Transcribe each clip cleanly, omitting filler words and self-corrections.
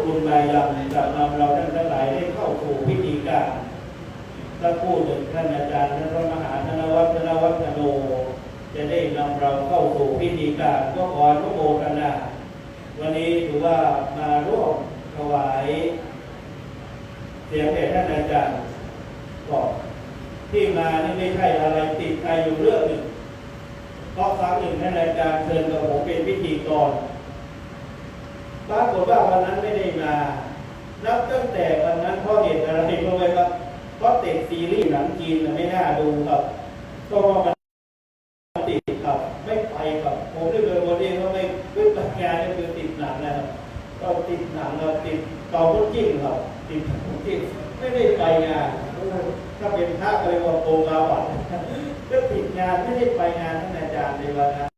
คุณบายังกับนำเราท่านทั้งหลายได้เข้าสู่พิธีการสักครู่หนึ่งท่านอาจารย์ท่านพระมหาธนวัฒโนจะได้นำเราเข้าสู่พิธีการก็ขออนุโมทนาวันนี้ถือว่ามาร่วมถวายเสียงแด่ท่านอาจารย์ก่อนที่มานี่ไม่ใช่อะไรติดใจอยู่เรื่องหนึ่งเพราะครั้งหนึ่งท่านอาจารย์เชิญกับผมเป็นพิธีกรปรากฏว่าวันนั้นไม่ได้มานับตั้งแต่วันนั้นเพราะเหตุอะไรรู้ไหมครับเพราะติดซีรีส์หนังจีนไม่น่าดูครับก็ว่ามันติดครับไม่ไปครับผมได้เลยวันนี้ก็ไม่ปัญญาเนี่ยคือติดหนังนะครับก็ติดหนังเราติดเกาพุทจิ้งครับติดพุทจิ้งไม่ได้ไปงานถ้าเป็นพระไปว่าโกงาวัดก็ติดงานไม่ได้ไปงานท่านอาจารย์ในวันนั้น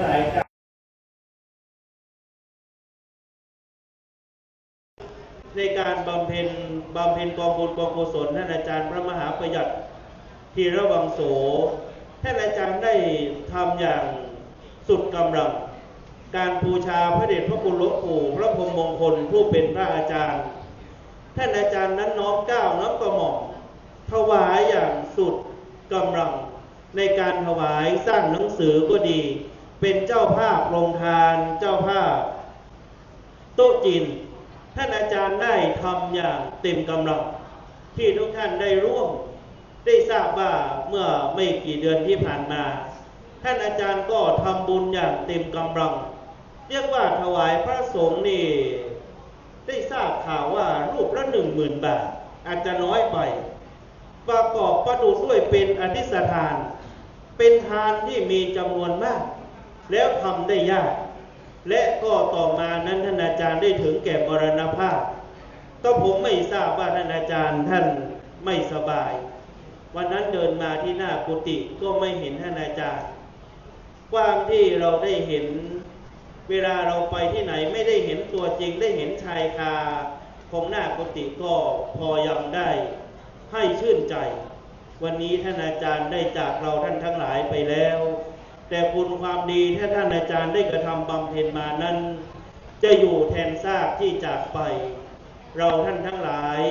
หลายในการบำเพ็ญกองบุญกองกุศลท่านอาจารย์พระมหาประหยัดธีรวังโสท่านอาจารย์ได้ทำอย่างสุดกำลังการบูชาพระเดชพระคุณหลวงปู่พระพรหมมงคลผู้เป็นพระอาจารย์ท่านอาจารย์นั้นน้อมเกล้าน้อมกระหม่อมถวายอย่างสุดกำลังในการถวายสร้างหนังสือก็ดีเป็นเจ้าภาพโรงทานเจ้าภาพโต๊ะจีนท่านอาจารย์ได้ทำอย่างเต็มกำลังที่ทุกท่านได้ร่วมได้ทราบว่าเมื่อไม่กี่เดือนที่ผ่านมาท่านอาจารย์ก็ทำบุญอย่างเต็มกำลังเรียกว่าถวายพระสงฆ์นี่ได้ทราบข่าวว่ารูปละ10,000 บาทอาจจะน้อยไปประกอบประดุจด้วยเป็นอธิษฐานเป็นทานที่มีจำนวนมากแล้วทำได้ยากและก็ต่อมานั้นท่านอาจารย์ได้ถึงแก่มรณภาพก็ผมไม่ทราบว่าท่านอาจารย์ท่านไม่สบายวันนั้นเดินมาที่หน้ากุฏิก็ไม่เห็นท่านอาจารย์ความที่เราได้เห็นเวลาเราไปที่ไหนไม่ได้เห็นตัวจริงได้เห็นชายคาของหน้ากุฏิก็พอยังได้ให้ชื่นใจวันนี้ท่านอาจารย์ได้จากเราท่านทั้งหลายไปแล้วแต่คุณความดีถ้าท่านอาจารย์ได้กระทำบำเพ็ญมานั้นจะอยู่แทนซากที่จากไปเราท่านทั้งหลาย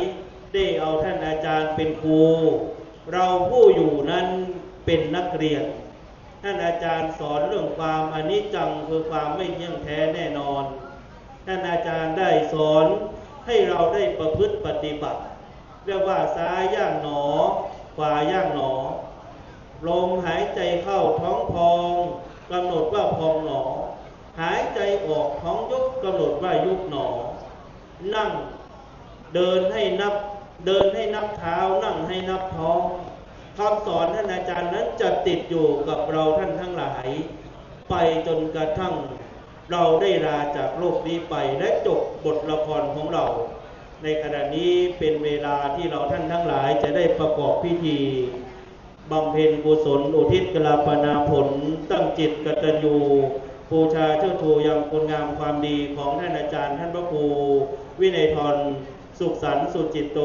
ได้เอาท่านอาจารย์เป็นครูเราผู้อยู่นั้นเป็นนักเรียนท่านอาจารย์สอนเรื่องความอนิจจังคือความไม่เที่ยงแท้แน่นอนท่านอาจารย์ได้สอนให้เราได้ประพฤติปฏิบัติเรียกว่าซ้ายย่างหนอขวาย่างหนอลมหายใจเข้าท้องพองกำหนดว่าพองหนอหายใจออกท้องยุบกำหนดว่ายุบหนอนั่งเดินให้นับเท้านั่งให้นับท้องคำสอนท่านอาจารย์นั้นจะติดอยู่กับเราท่านทั้งหลายไปจนกระทั่งเราได้ลาจากโลกนี้ไปและจบบทละครของเราในขณะนี้เป็นเวลาที่เราท่านทั้งหลายจะได้ประกอบพิธีบำเพ็ญกุศลอุทิศกลาปนาผลตั้งจิตกตัญญูบูชาเชิดชูยังคุณงามความดีของท่านอาจารย์ท่านพระครูวินัยธรสุขสันต์สุจิตโต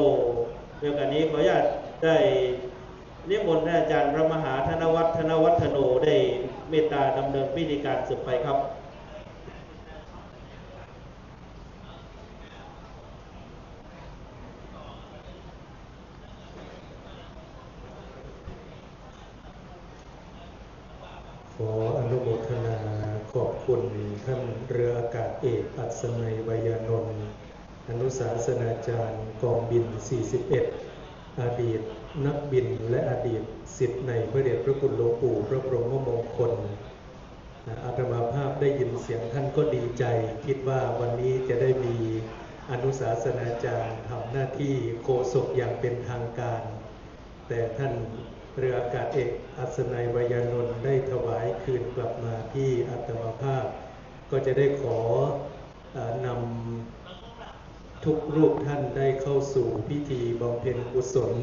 เรื่องนี้ขออนุญาตได้นิมนต์ท่านอาจารย์พระมหาธนวัฒโนได้เมตตาดำเนินพิธีการสืบไปครับขออนุโมทนาขอบคุณท่านเรืออากาศเอกอัศนัย ไวยานนท์อนุศาสนาจารย์กองบิน 41 อดีตนักบินและอดีตศิษย์ในพระเดชพระคุณหลวงปู่พระบรมมงคลอาตมาภาพได้ยินเสียงท่านก็ดีใจคิดว่าวันนี้จะได้มีอนุศาสนาจารย์ทำหน้าที่โฆษกอย่างเป็นทางการแต่ท่านเรืออากาศเอกอัศนัย ไวยานนท์ได้ถวายคืนกลับมาที่อาตมาภาพ ก็จะได้ขอนำทุกรูปท่านได้เข้าสู่พิธีบำเพ็ญกุศล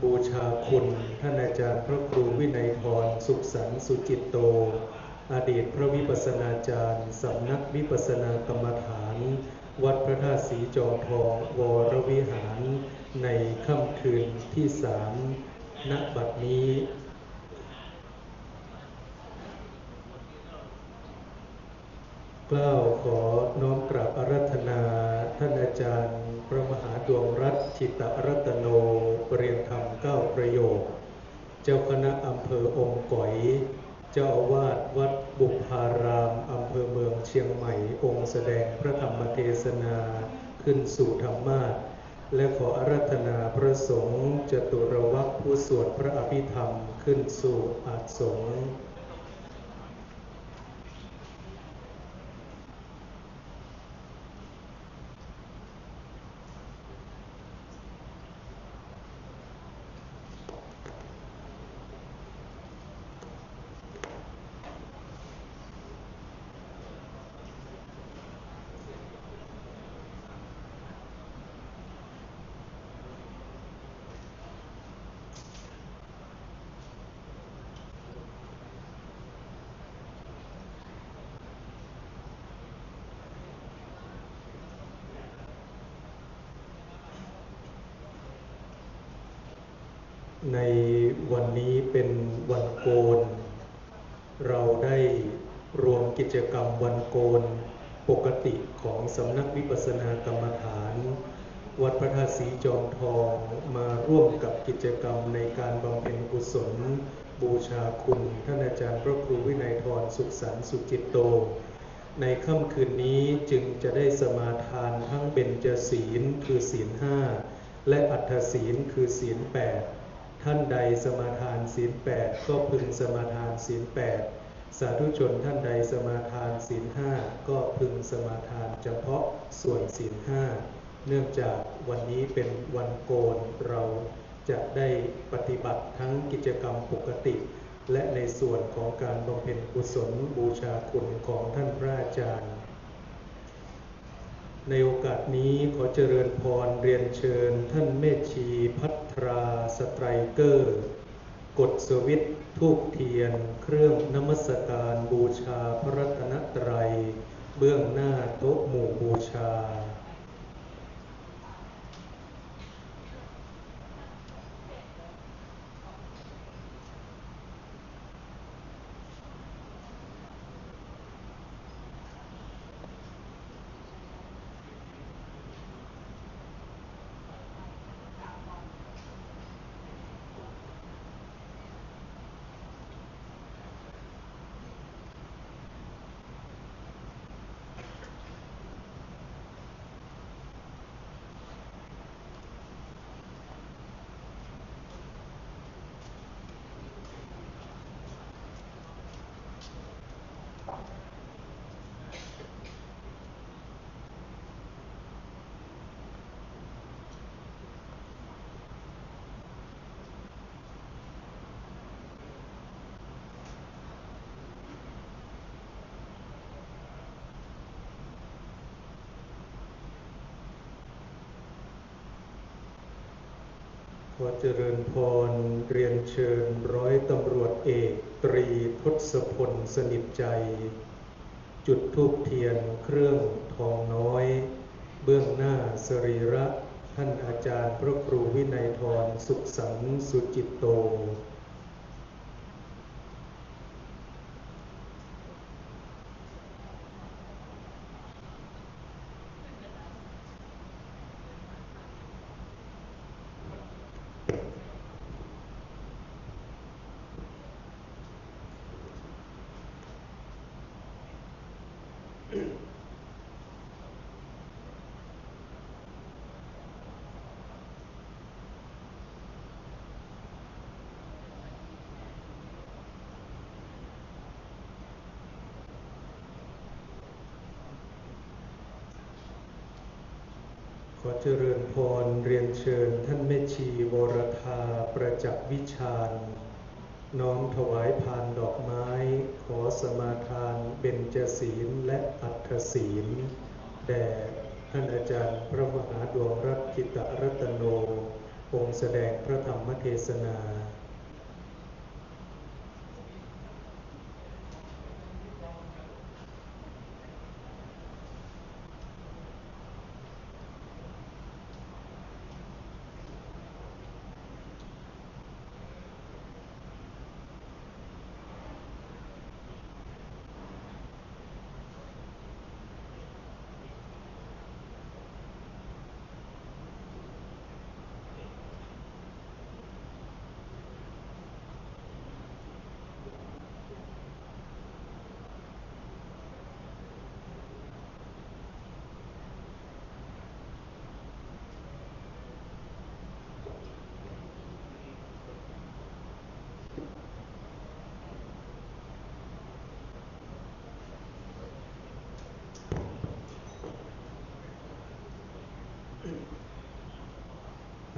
บูชาคุณท่านอาจารย์พระครูวินัยธรสุขสันต์สุจิตโตอดีตพระวิปัสสนาจารย์สำนักวิปัสสนากรรมฐานวัดพระธาตุศรีจอมทองวรวิหารในค่ำคืนที่3 ณ บัดนี้กล่าวขอน้อมกราบอาราธนาท่านอาจารย์พระมหาดวงรัตน์จิตรัตโนเรียนธรรม9 ประโยคเจ้าคณะอำเภออมก๋อยเจ้าอาวาสวัดบุพารามอำเภอเมืองเชียงใหม่องค์แสดงพระธรรมเทศนาขึ้นสู่ธรรมาสน์และขออาราธนาพระสงฆ์จตุรวรรคผู้สวดพระอภิธรรมขึ้นสู่อาสงฆ์ในวันนี้เป็นวันโกนเราได้รวมกิจกรรมวันโกนปกติของสำนักวิปัสสนากรรมฐานวัดพระธาตุศรีจอมทองมาร่วมกับกิจกรรมในการบำเพ็ญกุศลบูชาคุณท่านอาจารย์พระครูวินัยธรสุขสันต์สุจิตโตในค่ำคืนนี้จึงจะได้สมาทานทั้งเบญจศีลคือศีล 5และอัฏฐศีลคือศีล 8ท่านใดสมาทานศีล 8ก็พึงสมาทานศีล 8สาธุชนท่านใดสมาทานศีล 5ก็พึงสมาทานเฉพาะส่วนศีล 5เนื่องจากวันนี้เป็นวันโกนเราจะได้ปฏิบัติทั้งกิจกรรมปกติและในส่วนของการบำเพ็ญกุศลบูชาคุณของท่านพระอาจารย์ในโอกาสนี้ขอเจริญพรเรียนเชิญท่านเมธชีภัทราสไตรเกอร์กดสวิตช์ธูปเทียนเครื่องนมัสการบูชาพระรัตนตรัยเบื้องหน้าโต๊ะหมู่บูชาขอเจริญพรเรียนเชิญร้อยตำรวจเอกตรีทศพลสนิทใจจุดธูปเทียนเครื่องทองน้อยเบื้องหน้าสรีระท่านอาจารย์พระครูวินัยธรสุขสันต์สุจิตโตขอเจริญพรเรียนเชิญท่านแม่ชีวรธาประจักษ์วิชาญ น้อมถวายพานดอกไม้ขอสมาทานเบญจศีลและอัฏฐศีลแด่ท่านอาจารย์พระมหาดวงรัตน์กิตรัตโนองค์แสดงพระธรรมเทศนา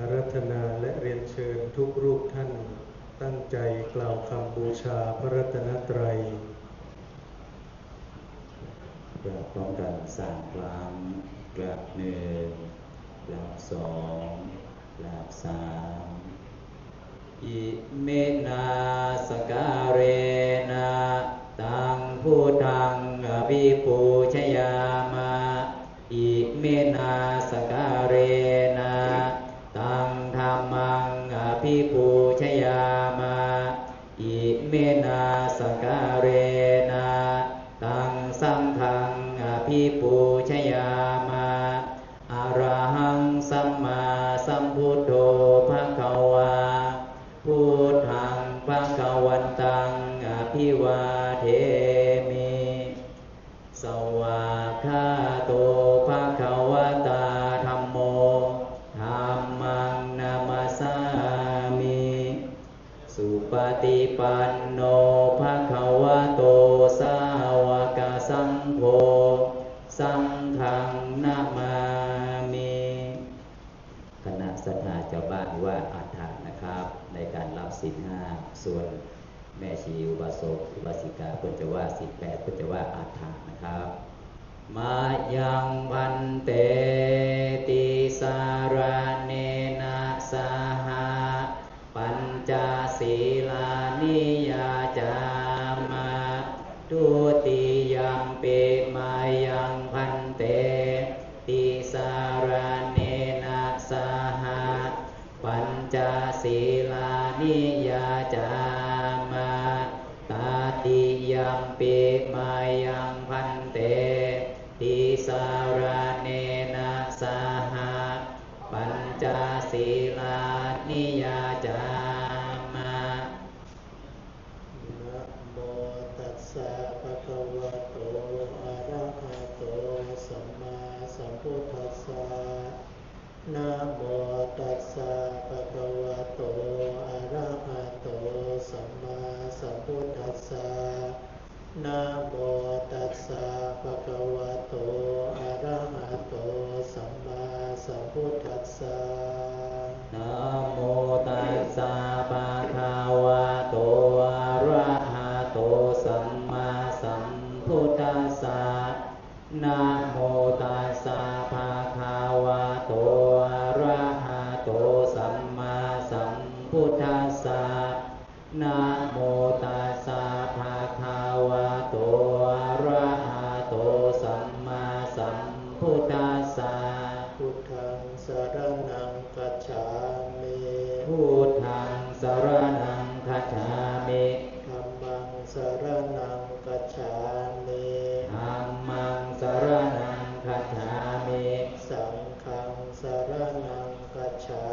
อาราธนาและเรียนเชิญทุกรูปท่านตั้งใจกล่าวคำบูชาพระรัตนตรัยกราบพร้อมกัน3 ครั้งกราบ1กราบ2กราบ3อิเมนาสการเรนะตังพุทธังอภิปูชยามะอิเมนาสการเรนะตังธัมมังอภิปูชยามะอิเมนาสการเรนะตังสังฆังอภิปูชยามะอะระหังสัมมาสัมพุทโธภคะวาพุทธังภคะวันตังอภิวาเทมิสวากขาโตภคะวตาธัมโมธัมมังนามัสสามิสุปฏิปันโนภคะวะโตสาวกสังโฆสังฆังนามามิคณะศรัทธาเจ้าบ้านว่าอาถรรพ์นะครับในการรับศีล5ส่วนแม่ชีอุบาสกอุบาสิกาเพิ่นจะว่าศีล8เพิ่นจะว่าอาถรรพ์นะครับมายังวันเตติสารเนนะสหะปัญจศีลานิยาจามะทุติยัมปิมายังพันเตติสารเนนะสหะปัญจศีลานิยาจามะตาติยัมปิมายังพันเตติสารเนนะสหะปัญจศีลานิยาจามะนะโมตัสสะภะคะวะโตอะระหะโตสัมมาสัมพุทธัสสะนะโมตัสสะภะคะวะโตอะระหะโตสัมมาสัมพุทธัสสะนะโมตัสสะภะคะวะโตอะระหะโตสัมมาสัมพุทธัสสะนะโมตัสสะภะคะวะโตอะระหะโตสัมมาสัมพุทธัสสะนะโมตัสสะภะคะวะโตอะระหะโตสัมมาสัมพุทธัสสะนะโมตัสสะภะคะวะโตอะระหะโตสัมมาสัมพุทธัสสะพุทธังสรณังคัจฉามิ พุทธังสรณังคัจฉามิ ธัมมังสรณังคัจฉามิ ธัมมังสรณังคัจฉามิ สังฆังสรณังคัจฉา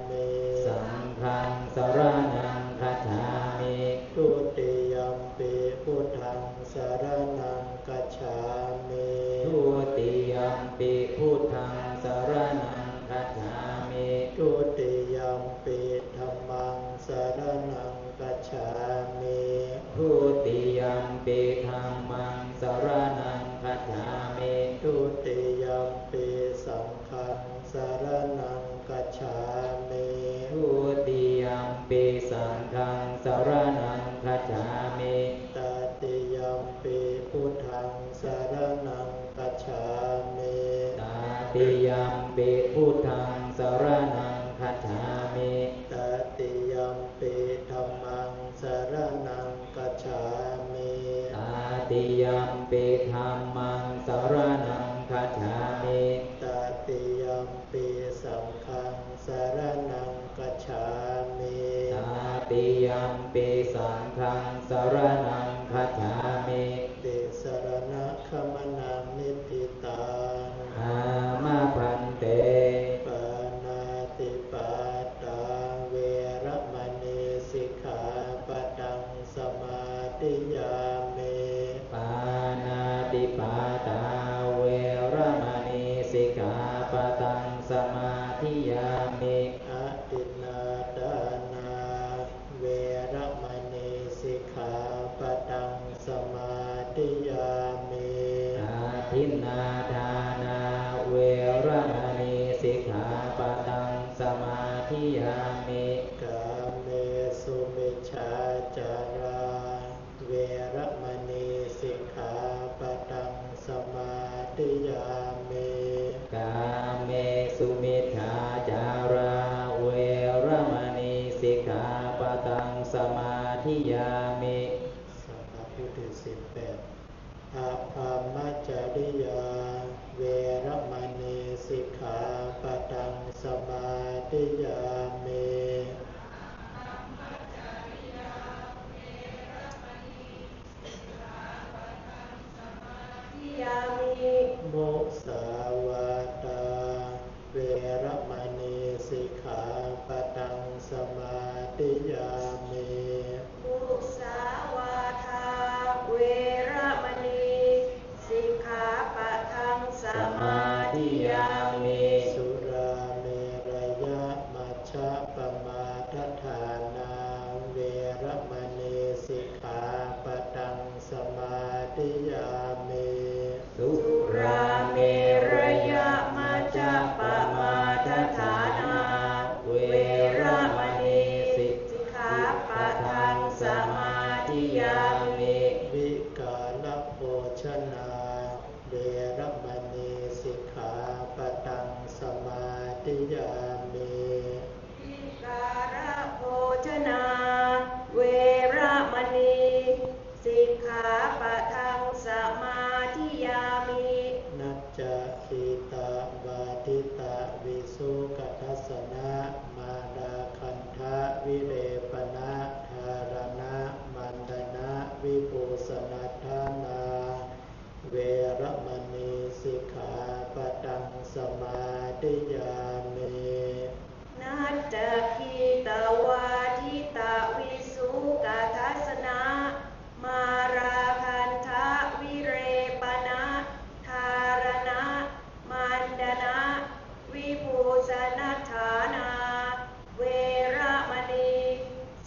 มิ สังฆังสรณังคัจฉามิ ทุติยัมปิพุทธังสรณังคัจฉามิ ทุติยัมปิพุทธังสรณังคัจฉามิ ทุติยัมปิธัมมังสรณังคัจฉามิ ทุติยัมปิธัมมังสรณังคัจฉามิ ทุติยัมปิสังฆังสรณังคัจฉามิ ทุติยัมปิสังฆังสรณัง ติยัมปิพุทธังสรณังคัจฉามิตติยัมปิธัมมังสรณังกัจฉามิ ตติยัมปิธัมมังสรณังคัจฉามิตติยัมปิสังฆังสรณังกัจฉามิตติยัมปิสังฆังสรณังคัจฉามิติสรณะขมนังนิพพิตังอามาพันเตปานาติปาตาเวรมณีสิกขาปะทังสมาธิยามิปานาติปาตาเวรมณีสิกขาปะทังสมาธิยามิอะตินนาดานาเวรมณีสิกขาปะทังสมาธิยามิอาทินนาทานาเวรมณีสิกขาปะทังสมาธิยามิกาเมสุมิจฉาจาราเวรมณีสิกขาปะทังสมาธิยามิกาเมสุมิจฉาจาราเวรมณีสิกขาปะทังสมาธิยามิสัพพะพุทธ18อาภามัจจริยาเวรมณีสิกขาปะทังสมาธิยามิโมสาวาตาเวรมณีสิกขาปะทังสมาธิยามิมุสาวาทาเวรมณีสิกขาปะทังสมาธิยามิสุราเมรยะมัชฌะปมาทฐานาเวรมณีสิกขาปะทังสมาธิยามิสุราเมรยะมัจจปมาทฐานาเวรมณีสิกขาปะทังสมาธิยามิวิกาลโภชนาเวรมณีสิกขาปะทังสมาธิยามิวิการะโภชนาเวรมณีสิกขาปะทังสมาธิยามินัจจคีตาวาทิตาวิสุขทัสสนะมาดาคันทะวิเรปนะธารณะมันดนะวิภูสนัทธานาเวรมณีสิกขาปะทังสมาธิยามินัจจคีตาวาทิตาวิสุกทัสสนะมาราคันทะวิเรปนะธารณะมันดนะวิภูสนัทธานาเวรมณี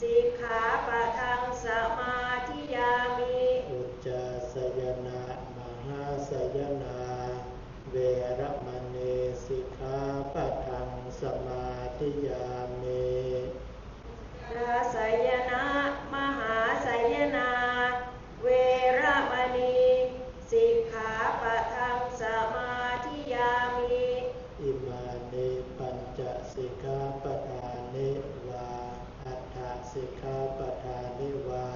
สิกขาปะทังสมาธิยามิอุจจาสยนะมหาสยนาเวรมณีสิกขาปะทังสมาธิยามิราสยนะมหาสยนาเวรมณีสิกขาปะทังสมาธิยามิอิมานิปัญจสิกขาปทานิวาอัฏฐสิกขาปทานิวา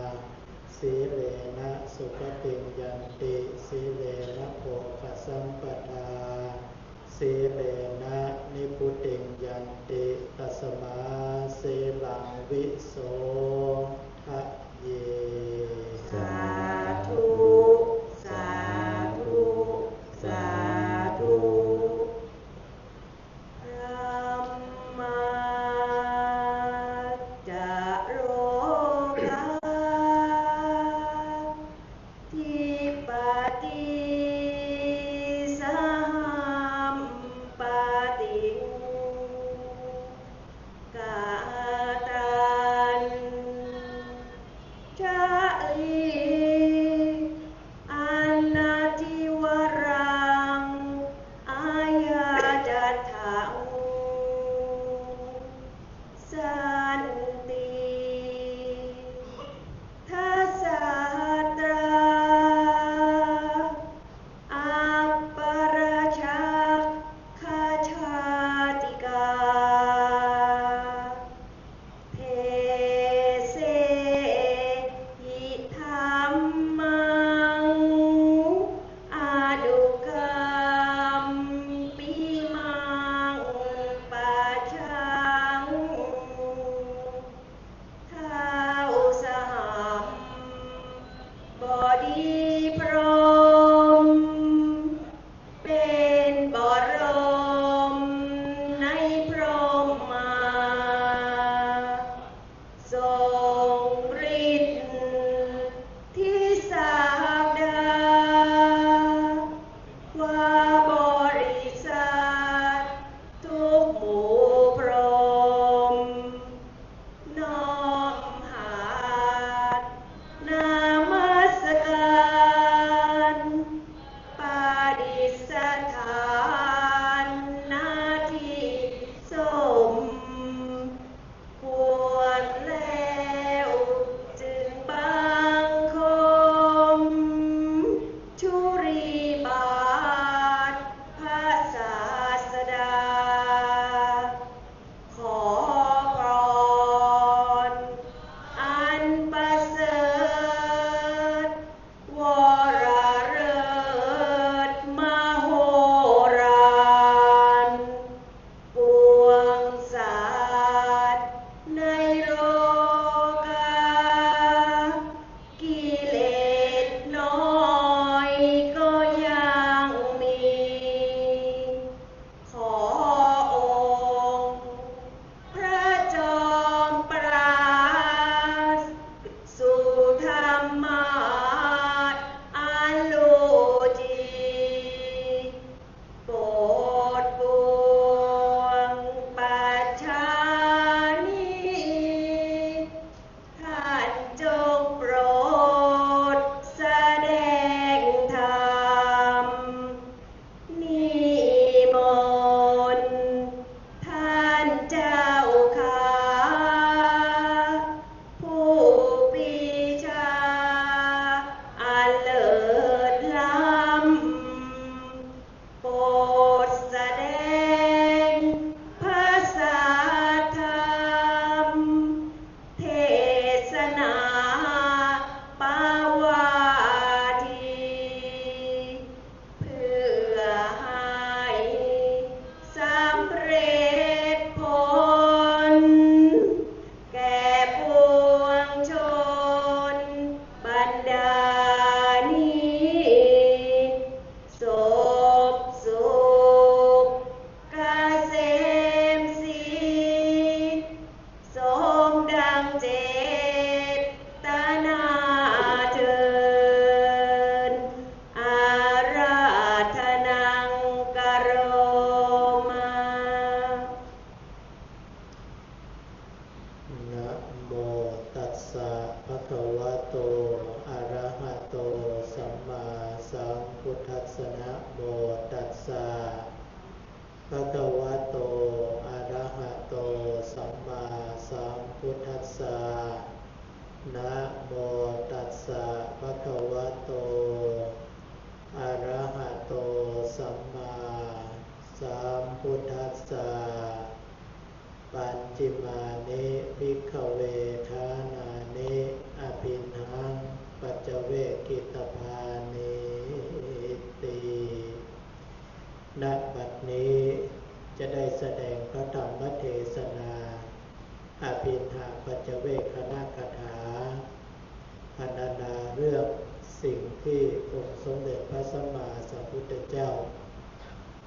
สีเลนะสุขติงยันติสีเลนะโภคสัมปทาสีเลนะนิพุติงยันติตัสมาสีลังวิโสทะเยสาธุสาธุสาธุธัมมาจโรกาทิปา ดิษฐานหน้าที่สมควรแล้วจึงบังคมธุรีบาทพระศาสดาขอพรอันประเสริฐวรเลิศมโหฬารปวงสัตว์ในโลกากิเลสน้อยก็ยังมีขอองค์พระจอมปราศสู่ธรรมาสอันลูจีโปรดปวงปัจฉานิท่านจงโปรดแสดงธรรมนิมนต์ท่านเจ้าข้าผู้ปรีชาอันเลิศล้ำโปรดแสดงพระสัทธรรมเทศนาปาวาทีเพื่อให้สำเร็จผลแก่ปวงชนบรรดานี้สบสุขเกษมศรีสมดังเจตนาเถิดอาราธนังกโรมา นะโมตัสสะภะคะวะโตอะระหะโตสัมมาสัมพุทธัสสะนะโมตัสสะภะคะวะโตอะระหะโตสัมมาสัมพุทธัสสะนะโมตัสสะภะคะวะโตอะระหะโตสัมมาสัมพุทธัสสะปัญจิมานิภิกขเวทานานิอภินังปัจจเวกิตภานิติณบัดนี้จะได้แสดงพระธรรมเทศนาอภินังปัจจเวคคณกถาพรรณนาเรื่องสิ่งที่องค์สมเด็จพระสัมมาสัมพุทธเจ้า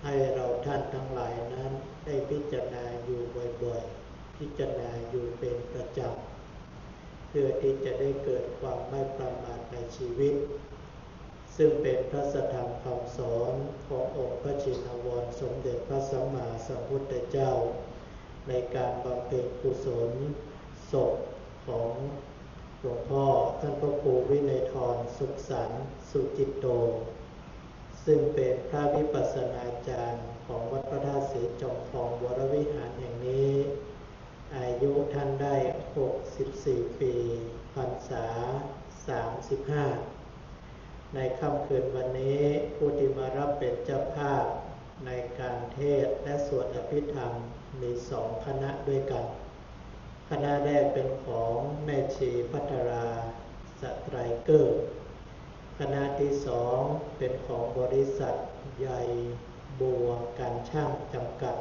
ให้เราท่านทั้งหลายนั้นได้พิจารณาอยู่บ่อยๆพิจารณาอยู่เป็นประจำเพื่อที่จะได้เกิดความไม่ประมาทในชีวิตซึ่งเป็นพระสัทธรรมคำสอนขององค์พระชินวรสมเด็จพระสัมมาสัมพุทธเจ้าในการบำเพ็ญกุศลศพของหลวงพ่อท่านพระครูวินัยธรสุขสันต์สุจิตโตซึ่งเป็นพระวิปัสสนาจารย์ของวัดพระธาตุศรีจอมทองวรวิหารแห่งนี้อายุท่านได้64ปีพรรษา35ในค่ำคืนวันนี้ผู้ที่มารับเป็นเจ้าภาพในการเทศน์และสวดอภิธรรมมี2คณะด้วยกันคณะแรกเป็นของแม่ชีภัทราสไตรเกอร์คณะที่2เป็นของบริษัทใหญ่บัวการช่างจำกัด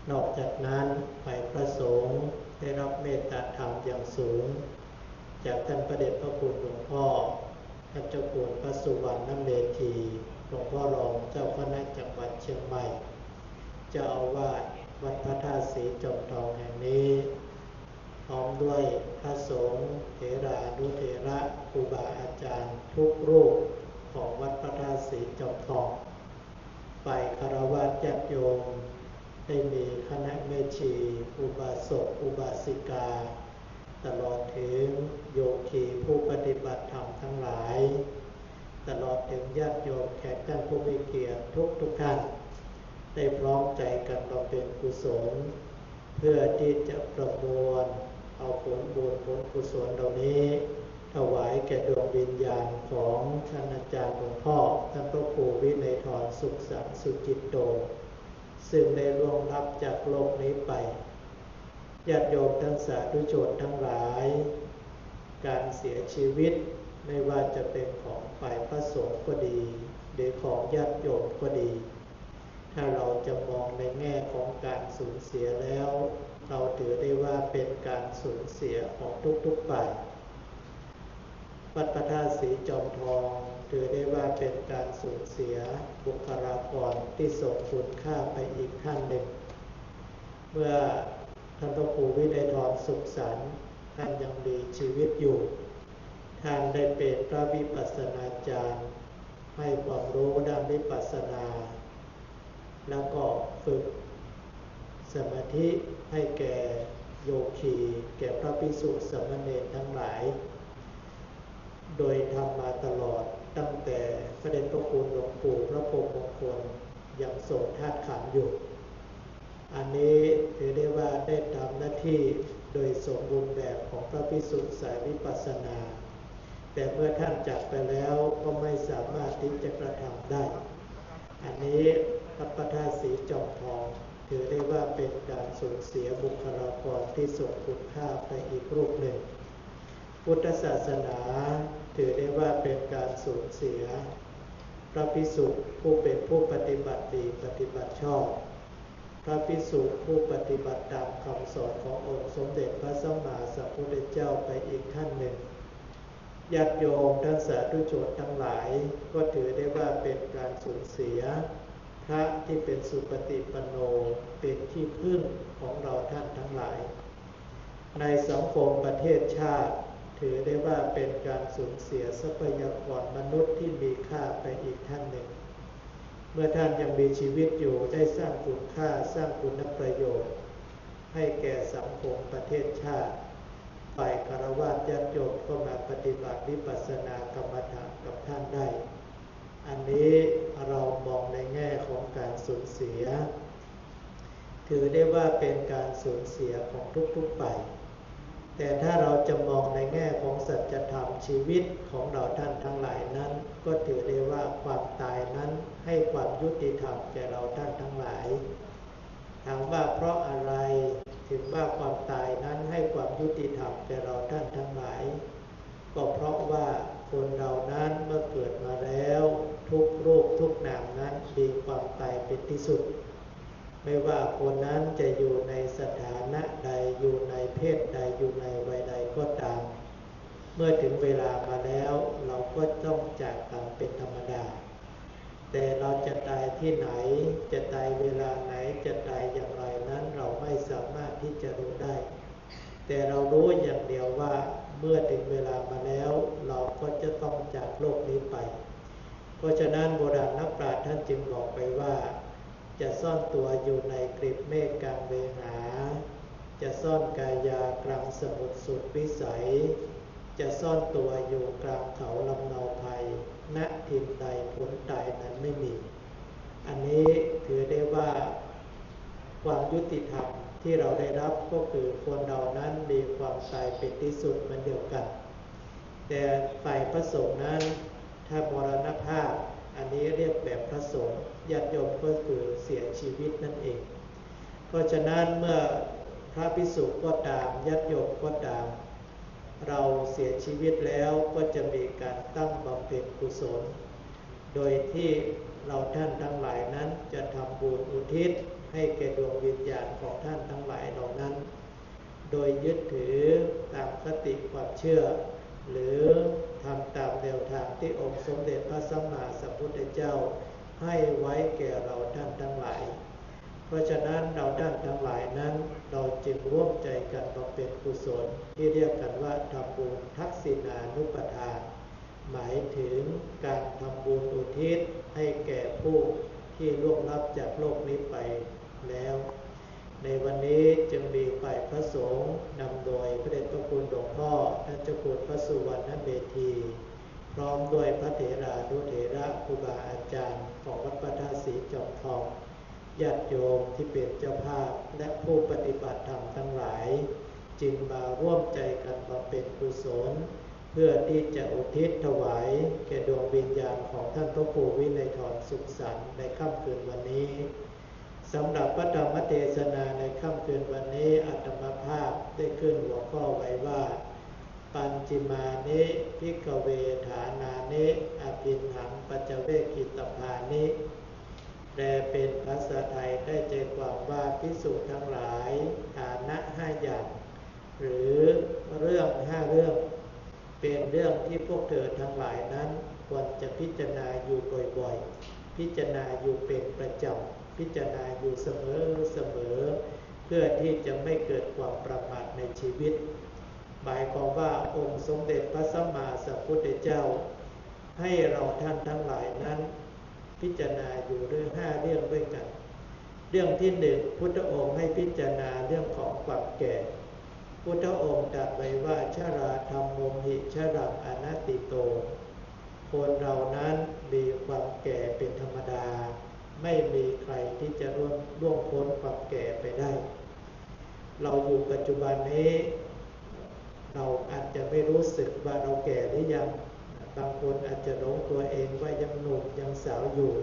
นอกจากนั้นฝ่ายพระสงฆ์ได้รับเมตตาธรรมอย่างสูงจากท่านพระเดชพระคุณหลวงพ่อท่านเจ้าคุณพระสุวรรณเมธีหลวงพ่อรองเจ้าคณะจังหวัดเชียงใหม่เจ้าอาวาสวัดพระธาตุศรีจอมทองแห่งนี้พร้อมด้วยพระสงฆ์เถรานุเถระครูบาอาจารย์ทุกรูปของวัดพระธาตุศรีจอมทองฝ่ายคฤหัสถ์ญาติโยมได้มีคณะแม่ชีอุบาสกอุบาสิกาตลอดถึงโยคีผู้ปฏิบัติธรรมทั้งหลายต ตลอดถึงญาติโยมแขกท่านผู้มีเกียรติทุกท่านได้พร้อมใจกันบำเพ็ญกุศลเพื่อที่จะประมวลเอาผลบุญผลกุศลเหล่านี้ถวายแก่ดวงวิญญาณของท่านอาจารย์หลวงพ่อท่านพระครูวินัยธรสุขสันต์สุจิตโตซึ่งได้ล่วงลับจากโลกนี้ไปญาติโยมทั้งสาธุชนทั้งหลายการเสียชีวิตไม่ว่าจะเป็นของฝ่ายพระสงฆ์ก็ดีหรือของญาติโยมก็ดีถ้าเราจะมองในแง่ของการสูญเสียแล้วเราถือได้ว่าเป็นการสูญเสียของทุกๆฝ่ายวัดพระธาตุศรีจอมทองถือได้ว่าเป็นการสูญเสียบุคลากรที่ทรงคุณค่าไปอีกท่านหนึ่งเมื่อท่านพระครูวินัยธรสุขสันต์ท่านยังมีชีวิตอยู่ท่านได้เป็นพระวิปัสสนาจารย์ให้ความรู้ด้านวิปัสสนาแล้วก็ฝึกสมาธิให้แก่โยคีแก่พระภิกษุสามเณรทั้งหลายโดยทำมาตลอดตั้งแต่พระเดชพระคุณหลวงปู่พระพรหมมงคลยังทรงธาตุขันธ์อยู่อันนี้ถือได้ว่าได้ทำหน้าที่โดยสมบูรณ์แบบของพระภิกษุสายวิปัสสนาแต่เมื่อท่านจากไปแล้วก็ไม่สามารถที่จะกระทำได้อันนี้วัดพระธาตุศรีจอมทองถือได้ว่าเป็นการสูญเสียบุคลากรที่ทรงคุณค่าไปอีกรูปหนึ่งพุทธศาสนาถือได้ว่าเป็นการสูญเสียพระภิกษุผู้เป็นผู้ปฏิบัติดีปฏิบัติชอบพระภิกษุผู้ปฏิบัติตามคำสอนขององค์สมเด็จพระสัมมาสัมพุทธเจ้าไปอีกท่านหนึ่งญาติโยมท่านสาธุชนทั้งหลายก็ถือได้ว่าเป็นการสูญเสียพระที่เป็นสุปฏิปันโนเป็นที่พึ่งของเราท่านทั้งหลายในสังคมประเทศชาติถือได้ว่าเป็นการสูญเสียทรัพยากรมนุษย์ที่มีค่าไปอีกท่านหนึ่งเมื่อท่านยังมีชีวิตอยู่ได้สร้างคุณค่าสร้างคุณประโยชน์ให้แก่สังคมประเทศชาติฝ่ายคฤหัสถ์ญาติโยมก็มาปฏิบัติวิปัสสนากรรมฐานกับท่านได้อันนี้เรามองในแง่ของการสูญเสียถือได้ว่าเป็นการสูญเสียของทุกๆฝ่ายแต่ถ้าเราจะมองในแง่ของสัจธรรมชีวิตของเราท่านทั้งหลายนั้นก็ถือได้ว่าความตายนั้นให้ความยุติธรรมแก่เราท่านทั้งหลายถามว่าเพราะอะไรถึงว่าความตายนั้นให้ความยุติธรรมแก่เราท่านทั้งหลายก็เพราะว่าคนเรานั้นเมื่อเกิดมาแล้วทุกรูปทุกนามนั้นมีความตายเป็นที่สุดไม่ว่าคนนั้นจะอยู่ในสถานะใดอยู่ในเพศใดอยู่ในวัยใดก็ตามเมื่อถึงเวลามาแล้วเราก็ต้องจากกันเป็นธรรมดาแต่เราจะตายที่ไหนจะตายเวลาไหนจะตายอย่างไรนั้นเราไม่สามารถที่จะรู้ได้แต่เรารู้อย่างเดียวว่าเมื่อถึงเวลามาแล้วเราก็จะต้องจากโลกนี้ไปเพราะฉะนั้นโบราณนักปราชญ์ท่านจึงบอกไปว่าจะซ่อนตัวอยู่ในกลีบเมฆกลางเวหาจะซ่อนกายากลางสมุทรสุดวิสัยจะซ่อนตัวอยู่กลางเขาลำเนาภัยณถิ่นใดผลตายนั้นไม่มีอันนี้ถือได้ว่าความยุติธรรมที่เราได้รับก็คือคนเรานั้นมีความตายเป็นที่สุดเหมือนเดียวกันแต่ฝ่ายพระสงฆ์นั้นถ้ามรณภาพอันนี้เรียกแบบพระสงฆ์ญาติโยมก็คือเสียชีวิตนั่นเองเพราะฉะนั้นเมื่อพระภิกษุก็ตามญาติโยมก็ตามเราเสียชีวิตแล้วก็จะมีการตั้งบำเพ็ญกุศลโดยที่เราท่านทั้งหลายนั้นจะทำบุญอุทิศให้แก่ดวงวิญญาณของท่านทั้งหลายเหล่านั้นโดยยึดถือตามคติความเชื่อหรือทำตามแนวทางที่องค์สมเด็จพระสัมมาสัมพุทธเจ้าให้ไว้แก่เราท่านทั้งหลายเพราะฉะนั้นเราท่านทั้งหลายนั้นเราจึงร่วมใจกันบำเพ็ญกุศลที่เรียกกันว่าทำบุญทักษิณานุปทานหมายถึงการทำบุญอุทิศให้แก่ผู้ที่ล่วงลับจากโลกนี้ไปแล้วในวันนี้จึงมีฝ่ายพระสงฆ์นำโดยพระเดชพระคุณหลวงพ่อท่านเจ้าคุณพระสุวรรณเมธีพ ร้อมด้วยพระเถรานุเถระครูบาอาจารย์ของวัดพระธาตุศรีจอมทองญาติโยมที่เป็นเจ้าภาพและผู้ปฏิบัติธรรมทั้งหลายจึงมาร่วมใจกันบำเพ็ญกุศลเพื่อที่จะอุทิศถวายแก่ดวงวิญญาณของท่านพระครูวินัยทรสุขสันต์ในค่ำคืนวันนี้สำหรับพระธรรมเทศนาในค่ำคืนวันนี้อาตมาภาพได้ขึ้นหัวข้อไว้ว่าปัญจิมานิภิกขเวฐานานิอภินหังปัจเจเวกิตภานิแปลเป็นภาษาไทยได้ใจความว่าภิกษุทั้งหลายฐานะ5อย่างหรือเรื่อง5เรื่องเป็นเรื่องที่พวกเธอทั้งหลายนั้นควรจะพิจารณาอยู่บ่อยๆพิจารณาอยู่เป็นประจำพิจารณาอยู่เสมอเพื่อที่จะไม่เกิดความประมาทในชีวิตหมายความว่าองค์สมเด็จพระสัมมาสัมพุทธเจ้าให้เราท่านทั้งหลายนั้นพิจารณาอยู่เรื่อง5เรื่องด้วยกันเรื่องที่1พุทธองค์ให้พิจารณาเรื่องของความแก่พุทธองค์ตรัสไว้ว่าชราธัมโมหิชรังอนัตติโตคนเรานั้นมีความแก่เป็นธรรมดาไม่มีใครที่จะล่วงพ้นความแก่ไปได้เราอยู่ปัจจุบันนี้เราอาจจะไม่รู้สึกว่าเราแก่หรือยังบางคนอาจจะหลงตัวเองว่ายังหนุ่มยังสาวอยู่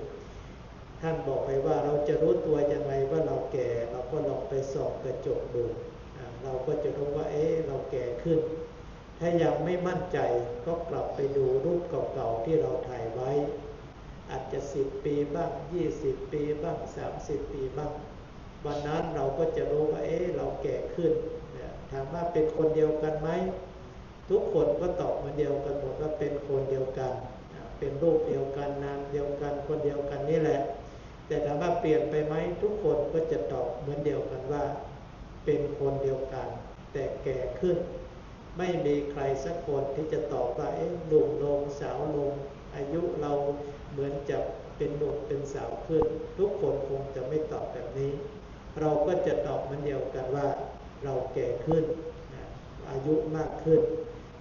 ท่านบอกไปว่าเราจะรู้ตัวยังไงว่าเราแก่เราก็ลองไปส่องกระจกดูเราก็จะรู้ว่าเราแก่ขึ้นถ้ายังไม่มั่นใจก็กลับไปดูรูปเก่าๆที่เราถ่ายไว้อาจจะ10 ปีบ้าง20 ปีบ้าง30 ปีบ้างวันนั้นเราก็จะรู้ว่าเราแก่ขึ้นถามว่าเป็นคนเดียวกันไหมทุกคนก็ตอบเหมือนเดียวกันหมดว่าเป็นคนเดียวกันเป็นรูปเดียวกันนามเดียวกันคนเดียวกันนี่แหละแต่ถามว่าเปลี่ยนไปไหมทุกคนก็จะตอบเหมือนเดียวกันว่าเป็นคนเดียวกันแต่แก่ขึ้นไม่มีใครสักคนที่จะตอบว่าหนุ่มลงสาวลงอายุเราเหมือนจะเป็นหนุ่มเป็นสาวขึ้นทุกคนคงจะไม่ตอบแบบนี้เราก็จะตอบเหมือนเดียวกันว่าเราแก่ขึ้นอายุมากขึ้น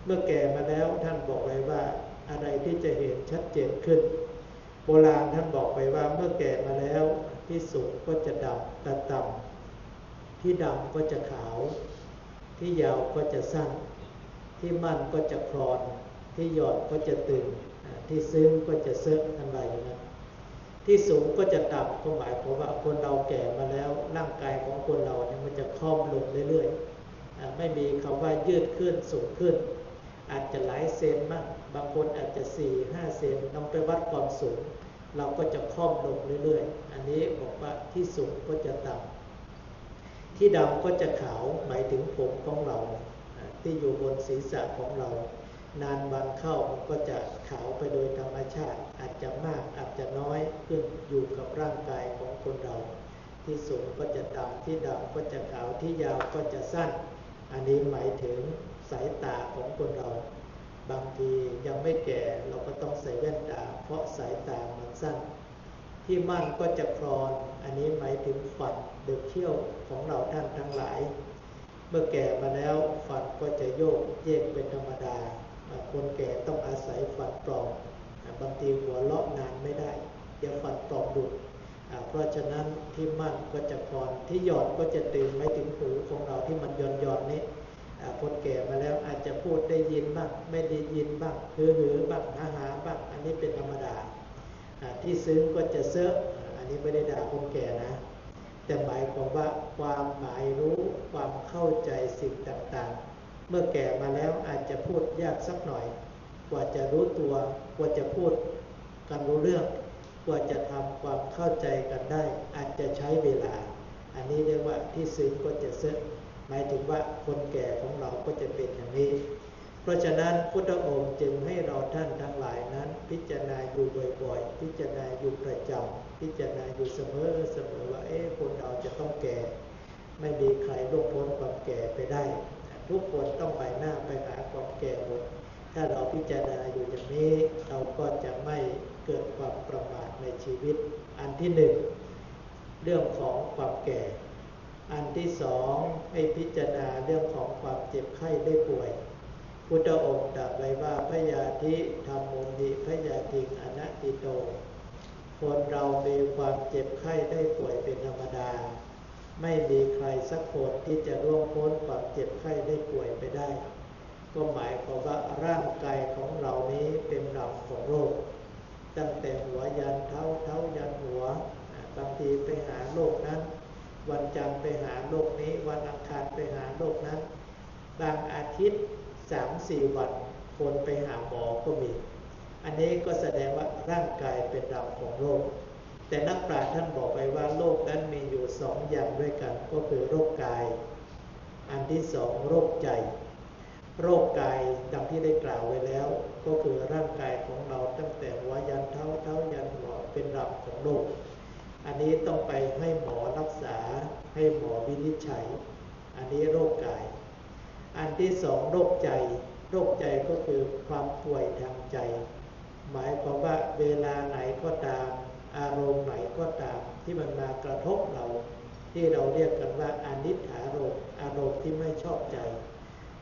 เมื่อแก่มาแล้วท่านบอกไว้ว่าอะไรที่จะเห็นชัดเจนขึ้นโบราณท่านบอกไว้ว่าเมื่อแก่มาแล้วที่สูงก็จะดำต่ำที่ดำก็จะขาวที่ยาวก็จะสั้นที่มั่นก็จะคลอนที่หย่อนก็จะตึงที่ซึ้งก็จะเซิกอะไรอย่างนั้นที่สูงก็จะต่ำก็หมายความว่าคนเราแก่มาแล้วร่างกายของคนเราเนี่ยมันจะค่อมลงเรื่อยๆไม่มีคำว่ายืดขึ้นสูงขึ้นอาจจะหลายเซนบ้างบางคนอาจจะ 4-5 เซนต้องไปวัดความสูงเราก็จะค่อมลงเรื่อยๆอันนี้บอกว่าที่สูงก็จะต่ำที่ดำก็จะขาวหมายถึงผมของเราที่อยู่บนศีรษะของเรานานวันเข้ามันก็จะขาวไปโดยธรรมชาติอาจจะมากอาจจะน้อยขึ้นอยู่กับร่างกายของคนเราที่สูงก็จะดำที่ดำก็จะขาวที่ยาวก็จะสั้นอันนี้หมายถึงสายตาของคนเราบางทียังไม่แก่เราก็ต้องใส่แว่นตาเพราะสายตามันสั้นที่มั่นก็จะคลอนอันนี้หมายถึงฟันเดือดเขี้ยวของเราท่านทั้งหลายเมื่อแก่มาแล้วฟันก็จะโยกเยกเป็นธรรมดาคนแก่ต้องอาศัยฟันปลอมบางทีหัวเลาะนานไม่ได้เดี๋ยวฟันปลอมดุดเพราะฉะนั้นที่มั่นก็จะคลอนที่หย่อนก็จะตึงไม่ถึงหูของเราที่มันหย่อนนี้คนแก่มาแล้วอาจจะพูดได้ยินบ้างไม่ได้ยินบ้างหือบ้างหาบ้างอันนี้เป็นธรรมดาที่ซึ้งก็จะเซอะอันนี้ไม่ได้ด่าคนแก่นะแต่หมายความว่าความหมายรู้ความเข้าใจสิ่งต่างๆเมื่อแก่มาแล้วอาจจะพูดยากสักหน่อยกว่าจะรู้ตัวกว่าจะพูดกันรู้เรื่องกว่าจะทำความเข้าใจกันได้อาจจะใช้เวลาอันนี้เรียกว่าที่ซึ้งก็จะเซอะหมายถึงว่าคนแก่ของเราก็จะเป็นอย่างนี้เพราะฉะนั้นพุทธองค์จึงให้เราท่านทั้งหลายนั้นพิจารณาอยู่บ่อยๆพิจารณาอยู่ประจำพิจารณาอยู่เสมอว่าคนเราจะต้องแก่ไม่มีใครล่วงพ้นความแก่ไปได้ทุกคนต้องไปหน้าไปหาความแก่หมดถ้าเราพิจารณาอยู่อย่างนี้เราก็จะไม่เกิดความประมาทในชีวิตอันที่หนึ่งเรื่องของความแก่อันที่สองให้พิจารณาเรื่องของความเจ็บไข้ได้ป่วย พุทธองค์ตรัสไว้ว่าพยาธิธัมโมหิพยาธิอนัตติโตคนเรามีความเจ็บไข้ได้ป่วยเป็นธรรมดาไม่มีใครสักคนที่จะล่วงพ้นความเจ็บไข้ได้ป่วยไปได้ก็หมายความว่าร่างกายของเรานี้เป็นรังของโรคตั้งแต่หัวยันเท้ายันหัวบางทีไปหาโรคนั้นวันจันทร์ไปหาโรคนี้วันอังคารไปหาโรคนั้นบางอาทิตย์ 3-4 วันคนไปหาหมอก็มีอันนี้ก็แสดงว่าร่างกายเป็นรังของโรคแต่นักปราชญ์ท่านบอกไว้ว่าโรคนั้นมีอยู่2อย่างด้วยกันก็คือโรคกายอันที่2โรคใจโรคกายดังที่ได้กล่าวไว้แล้วก็คือร่างกายของเราตั้งแต่หัวยันเท้ายันหัวเป็นรังของโรคอันนี้ต้องไปให้หมอรักษาให้หมอวินิจฉัยอันนี้โรคกายอันที่2โรคใจโรคใจก็คือความป่วยทางใจหมายความว่าเวลาไหนก็ตามอารมณ์ไหนก็ตามที่มันมากระทบเราที่เราเรียกกันว่าอนิจฐารมณ์อารมณ์ที่ไม่ชอบใจ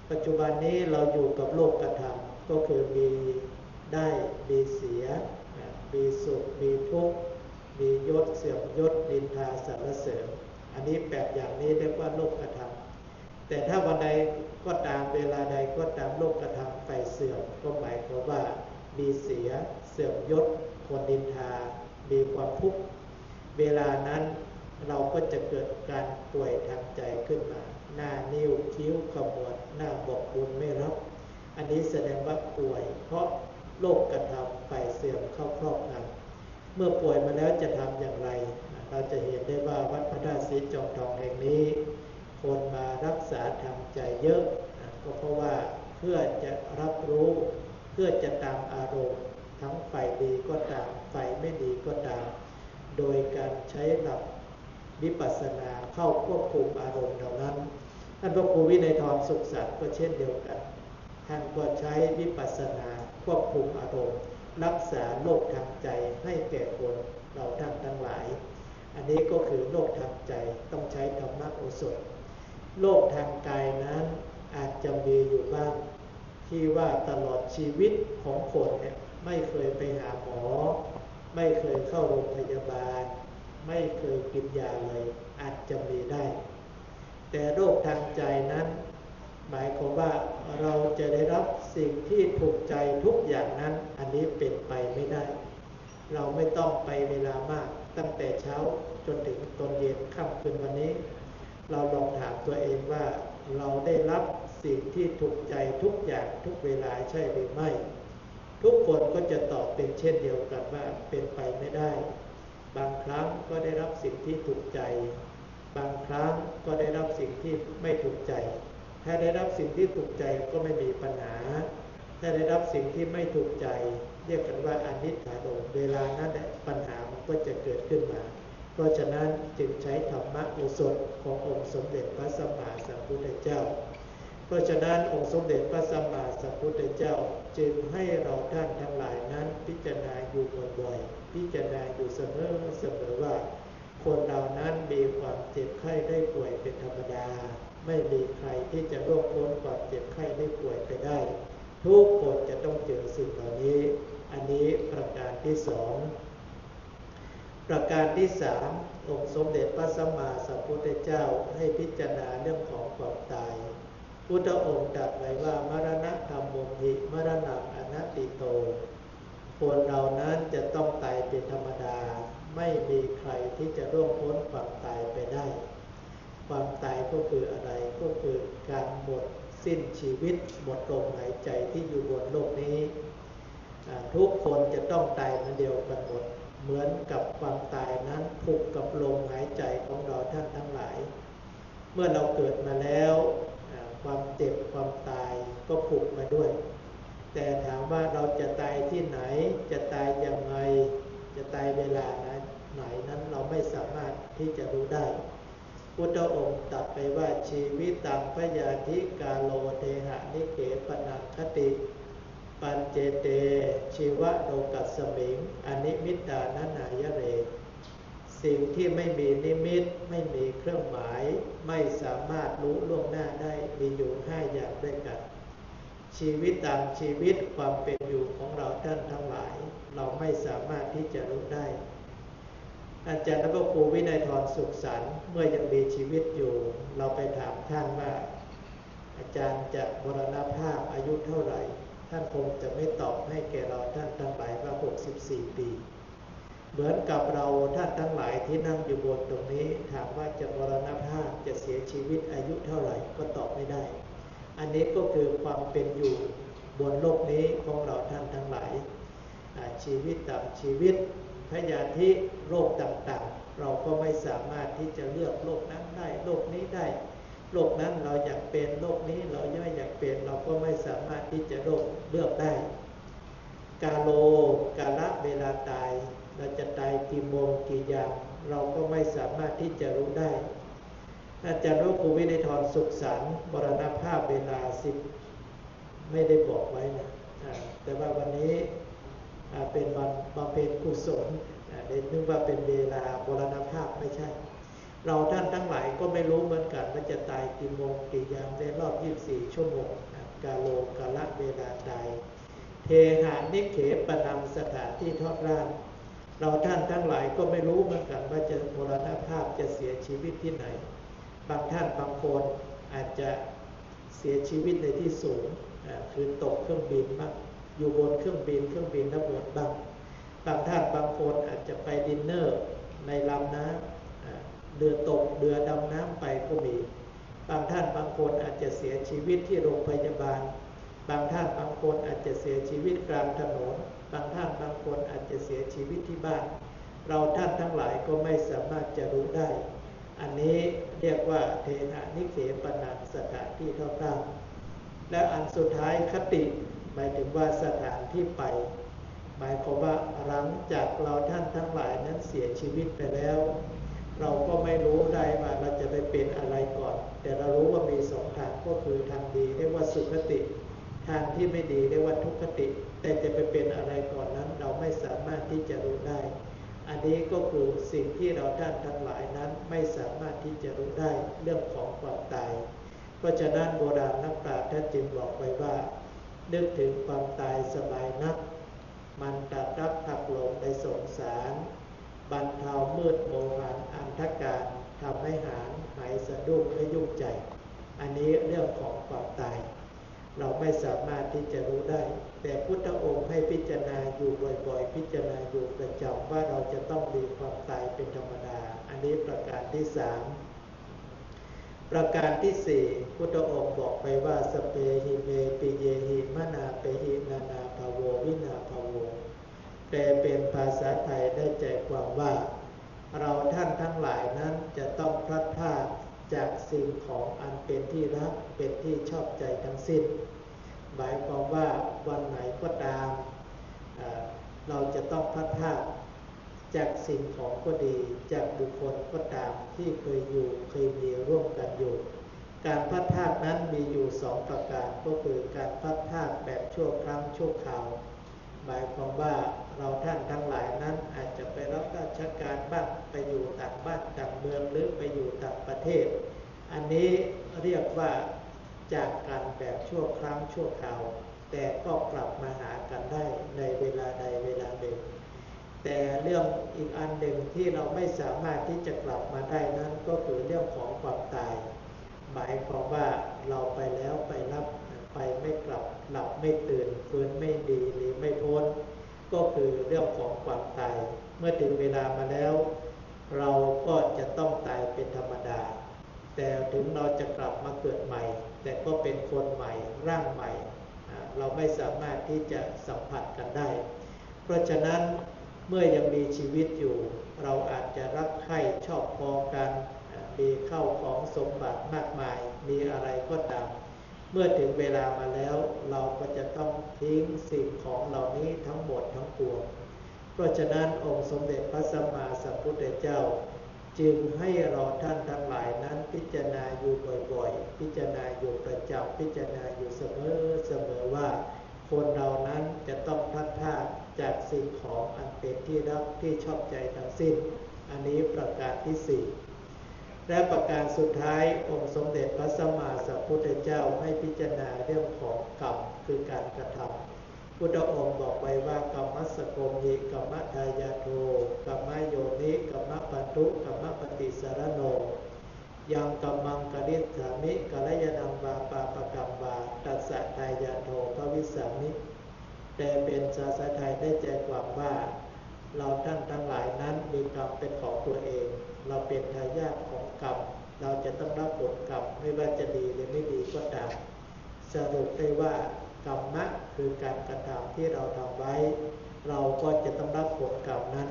ปัจจุบันนี้เราอยู่กับโลกธรรมก็คือมีได้มีเสียมีสุขมีทุกข์มียศเสื่อมยศนินทาสรรเสริญอันนี้8อย่างนี้เรียกว่าโลกธรรมแต่ถ้าวันใดก็ตามเวลาใดก็ตามโลกธรรมไปเสื่อมก็หมายความว่ามีเสียเสื่อมยศคนนินทามีความทุกข์เวลานั้นเราก็จะเกิดการป่วยทางใจขึ้นมาหน้านิ้วคิ้วขมวดหน้าบอกบุญไม่รับอันนี้แสดงว่าป่วยเพราะโลกกระทำฝ่ายเสื่อมเข้าครอบงำเมื่อป่วยมาแล้วจะทำอย่างไรเราจะเห็นได้ว่าวัดพระธาตุศรีจอมทองแห่งนี้คนมารักษาทางใจเยอะก็เพราะว่าเพื่อจะรับรู้เพื่อจะตามอารมณ์ทั้งฝ่ายดีก็ตามฝ่ายไม่ดีก็ตามโดยการใช้หลักวิปัสสนาเข้าควบคุมอารมณ์เหล่านั้นท่านพระครูวินัยทรสุขสันต์ก็เช่นเดียวกันท่านก็ใช้วิปัสสนาควบคุมอารมณ์รักษาโรคทางใจให้แก่คนเราท่านทั้งหลายอันนี้ก็คือโรคทางใจต้องใช้ธรรมโอสถโรคทางกายนั้นอาจจะมีอยู่บ้างที่ว่าตลอดชีวิตของคนเนี่ยไม่เคยไปหาหมอไม่เคยเข้าโรงพยาบาลไม่เคยกินยาเลยอาจจะมีได้แต่โรคทางใจนั้นหมายความว่าเราจะได้รับสิ่งที่ถูกใจทุกอย่างนั้นอันนี้เป็นไปไม่ได้เราไม่ต้องไปเวลามากตั้งแต่เช้าจนถึงตอนเย็นค่ำคืนวันนี้เราลองถามตัวเองว่าเราได้รับสิ่งที่ถูกใจทุกอย่างทุกเวลาใช่หรือไม่ทุกคนก็จะตอบเป็นเช่นเดียวกันว่าเป็นไปไม่ได้บางครั้งก็ได้รับสิ่งที่ถูกใจบางครั้งก็ได้รับสิ่งที่ไม่ถูกใจถ้าได้รับสิ่งที่ถูกใจก็ไม่มีปัญหาถ้าได้รับสิ่งที่ไม่ถูกใจเรียกกันว่าอนิจจารมณ์เวลานั้นปัญหามันก็จะเกิดขึ้นมาเพราะฉะนั้นจึงใช้ธรรมโอสถขององค์สมเด็จพระสัมมาสัมพุทธเจ้าเพราะฉะนั้นองค์สมเด็จพระสัมมาสัมพุทธเจ้าจึงให้เราท่านทั้งหลายนั้นพิจารณาอยู่บ่อยๆพิจารณาอยู่เสมอว่าคนเรานั้นมีความเจ็บไข้ได้ป่วยเป็นธรรมดาไม่มีใครที่จะล่วงพ้นความเจ็บไข้ได้ป่วยไปได้ทุกคนจะต้องเจอสิ่งเหล่านี้อันนี้ประการที่2ประการที่3องค์สมเด็จพระสัมมาสัมพุทธเจ้าให้พิจารณาเรื่องของความตายพุทธองค์ตรัสไว้ว่ามรณะธัมโมหิมรณังอนัตติโตคนเรานั้นจะต้องตายเป็นธรรมดาไม่มีใครที่จะล่วงพ้นความตายไปได้ความตายก็คืออะไรก็คือการหมดสิ้นชีวิตหมดลมหายใจที่อยู่บนโลกนี้ทุกคนจะต้องตายเหมือนเดียวกันหมดเหมือนกับความตายนั้นผูกกับลมหายใจของเราท่านทั้งหลายเมื่อเราเกิดมาแล้วความเจ็บความตายก็ผูกมาด้วยแต่ถามว่าเราจะตายที่ไหนจะตายยังไงจะตายเวลาไหนนั้นเราไม่สามารถที่จะรู้ได้พุทธองค์ตรัสไปว่าชีวิตตังพยาธิกาโลเทหะนิเกปนังคติปัญเจเตชีวะโลกัสสมิงอนิมิตตานานายเรสิ่งที่ไม่มีนิมิตไม่มีเครื่องหมายไม่สามารถรู้ล่วงหน้าได้มีอยู่5อย่างด้วยกัน ชีวิตตามชีวิตความเป็นอยู่ของเราท่านทั้งหลายเราไม่สามารถที่จะรู้ได้อาจารย์พระครูวินัยธรสุขสันต์เมื่อยังมีชีวิตอยู่เราไปถามท่านว่าอาจารย์จะมรณภาพอายุเท่าไหร่ท่านคงจะไม่ตอบให้แก่เราท่านทั้งหลายว่า64 ปีเหมือนกับเราท่านทั้งหลายที่นั่งอยู่บนตรงนี้ถามว่าจะมรณภาพจะเสียชีวิตอายุเท่าไหร่ก็ตอบไม่ได้อันนี้ก็คือความเป็นอยู่บนโลกนี้ของเราท่านทั้งหลายชีวิตตามชีวิตพยาธิโรคต่างๆเราก็ไม่สามารถที่จะเลือกโรคนั้นได้โรคนี้ได้โรคนั้นเราอยากเป็นโรคนี้เราไม่อยากเป็นเราก็ไม่สามารถที่จะเลือกได้กาโลกาละเวลาตายเราจะตายกี่โมงกี่ยามเราก็ไม่สามารถที่จะรู้ได้อาจารย์พระครูวินัยธรสุขสันต์มรณภาพเวลา10ไม่ได้บอกไว้นะแต่ว่าวันนี้เป็นวันบำเพ็ญกุศลได้นึกว่าเป็นเวลามรณภาพไม่ใช่เราท่านทั้งหลายก็ไม่รู้เหมือนกันว่าจะตายกี่โมงกี่ยามในรอบ24 ชั่วโมงกาโลกาละเวลาตายเทหานิเขปนังสถานที่ทอดร่างเราท่านทั้งหลายก็ไม่รู้เหมือนกันว่าจะมรณภาพจะเสียชีวิตที่ไหนบางท่านบางคนอาจจะเสียชีวิตในที่สูงคือตกเครื่องบินบ้างอยู่บนเครื่องบินระเบิดบ้างบางท่านบางคนอาจจะไปดินเนอร์ในลำน้ำเรือตกเรือดำน้ำไปก็มีบางท่านบางคนอาจจะเสียชีวิตที่โรงพยาบาลบางท่านบางคนอาจจะเสียชีวิตกลางถนนบางท่านบางคนอาจจะเสียชีวิตที่บ้านเราท่านทั้งหลายก็ไม่สามารถจะรู้ได้อันนี้เรียกว่าเทนะนิเขปนังสถานที่ทอดร่างและอันสุดท้ายคติหมายถึงว่าสถานที่ไปหมายความว่าหลังจากเราท่านทั้งหลายนั้นเสียชีวิตไปแล้วเราก็ไม่รู้ได้ว่าเราจะไปเป็นอะไรก่อนแต่เรารู้ว่ามี2 ทางก็คือทางดีเรียกว่าสุขติทางที่ไม่ดีเรียกว่าทุกขติแต่จะไปเป็นอะไรก่อนนั้นเราไม่สามารถที่จะรู้ได้อันนี้ก็คือสิ่งที่เราท่านทั้งหลายนั้นไม่สามารถที่จะรู้ได้เรื่องของความตายเพราะฉะนั้นโบราณนักปราชญ์ท่านจึงบอกไว้ว่านึกถึงความตายสบายนักมันตัดรับหักหลงในสงสารบรรเทามืดโมหันอันธการทำให้หายสะดุ้งและยุ่งใจอันนี้เรื่องของความตายเราไม่สามารถที่จะรู้ได้แต่พุทธองค์ให้พิจารณาอยู่บ่อยๆพิจารณาอยู่ประจำว่าเราจะต้องมีความตายเป็นธรรมดาอันนี้ประการที่3ประการที่4พุทธองค์บอกไปว่าสเปหิเมปิเยหิมนาเปหินานาภโววินาภโวแปลเป็นภาษาไทยได้ใจความว่าเราท่านทั้งหลายนั้นจะต้องพลัดพรากจากสิ่งของอันเป็นที่รักเป็นที่ชอบใจทั้งสิ้นหมายความว่าวันไหนก็ตามเราจะต้องพลัดพรากจากสิ่งของก็ดีจากบุคคลก็ตามที่เคยมีร่วมกันอยู่การพลัดพรากนั้นมีอยู่2 ประการก็คือการพลัดพรากแบบชั่วครั้งชั่วคราวหมายความว่าเราท่านทั้งหลายนั้นอาจจะไปรับราชการบ้างไปอยู่ต่างบ้านต่างเมืองหรือไปอยู่ต่างประเทศอันนี้เรียกว่าจากกันแบบชั่วครั้งชั่วคราวแต่ก็กลับมาหากันได้ในเวลาใดเวลาหนึ่งแต่เรื่องอีกอันหนึ่งที่เราไม่สามารถที่จะกลับมาได้นั้นก็คือเรื่องของความตายหมายความว่าเราไปแล้วไปรับไปไม่กลับหลับไม่ตื่นฟื้นไม่ดีหรือไม่พ้นก็คือเรื่องของความตายเมื่อถึงเวลามาแล้วเราก็จะต้องตายเป็นธรรมดาแต่ถึงเราจะกลับมาเกิดใหม่แต่ก็เป็นคนใหม่ร่างใหม่เราไม่สามารถที่จะสัมผัสกันได้เพราะฉะนั้นเมื่อยังมีชีวิตอยู่เราอาจจะรักใคร่ชอบพอกันมีเข้าของสมบัติมากมายมีอะไรก็ตามเมื่อถึงเวลามาแล้วเราก็จะต้องทิ้งสิ่งของเหล่านี้ทั้งหมดทั้งปวงเพราะฉะนั้นองค์สมเด็จพระสัมมาสัมพุทธเจ้าจึงให้เราท่านทั้งหลายนั้นพิจารณาอยู่บ่อยๆพิจารณาอยู่ประจำพิจารณาอยู่เสมอว่าคนเรานั้นจะต้องพลัดพรากจากสิ่งของอันเป็นที่รักที่ชอบใจทั้งสิ้นอันนี้ประการที่4 และประการสุดท้ายองค์สมเด็จพระสัมมาสัมพุทธเจ้าให้พิจารณาเรื่องของกรรมคือการกระทำพุทธองค์บอกไว้ว่ากรรมัสสโกมิกรรมทายาโทกรรมโยนิกรรมปันทุกรรมปฏิสารโนยังกรรมังกริษฐามิกัลยาณังวาปาปกรรมวาตัสสะทายาโทภวิสามิแต่เป็นภาษาไทยได้ใจความว่าเราท่านทั้งหลายนั้นมีกรรมเป็นของตัวเองเราเป็นทายาทของกรรมเราจะต้องรับผลกรรมไม่ว่าจะดีหรือไม่ดีก็ตามสรุปได้ว่ากรรมะคือการกระทำที่เราทำไว้เราก็จะต้องรับผลกรรมนั้น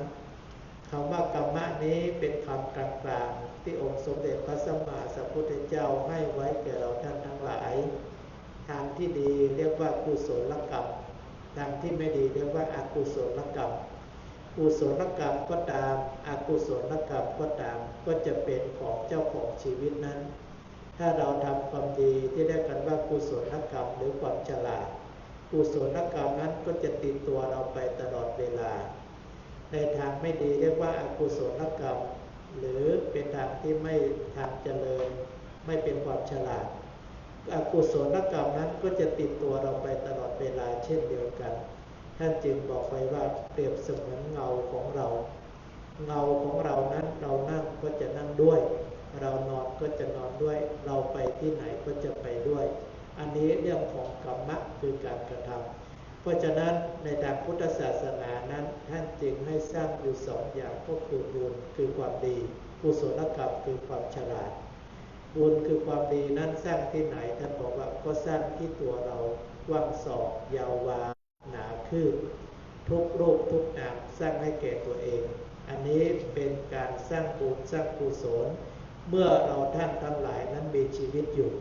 คำว่ากรรมะนี้เป็นคำกลางๆที่องค์สมเด็จพระสัมมาสัมพุทธเจ้าให้ไว้แก่เราท่านทั้งหลายทางที่ดีเรียกว่ากุศลกรรมทางที่ไม่ดีเรียกว่าอกุศลกรรมกุศลกรรมก็ตามอกุศลกรรมก็ตามก็จะเป็นของเจ้าของชีวิตนั้นถ้าเราทำความดีที่เรียกกันว่ากุศลกรรมหรือความฉลาดกุศลกรรมนั้นก็จะติดตัวเราไปตลอดเวลาในทางไม่ดีเรียกว่าอกุศลกรรมหรือเป็นทางที่ไม่ทางเจริญไม่เป็นความฉลาดอกุศลกรรมนั้นก็จะติดตัวเราไปตลอดเวลาเช่นเดียวกันท่านจึงบอกไว้ว่าเปรียบเสมือนเงาของเราเงาของเรานั้นเรานั่งก็จะนั่งด้วยเรานอนก็จะนอนด้วยเราไปที่ไหนก็จะไปด้วยอันนี้เรื่องของกรรมะคือการกระทำเพราะฉะนั้นในทางพุทธศาสนานั้นท่านจึงให้สร้างอยู่สองอย่างก็คือบุญคือความดีกุศลกรรมคือความฉลาดบุญคือความดีนั้นสร้างที่ไหนท่านบอกว่าก็สร้างที่ตัวเรากว้างศอกยาววาหนาคืบทุกรูปทุกนามสร้างให้แก่ตัวเองอันนี้เป็นการสร้างบุญสร้างกุศลเมื่อเราท่านทั้งหลายนั้นมีชีวิตอยู่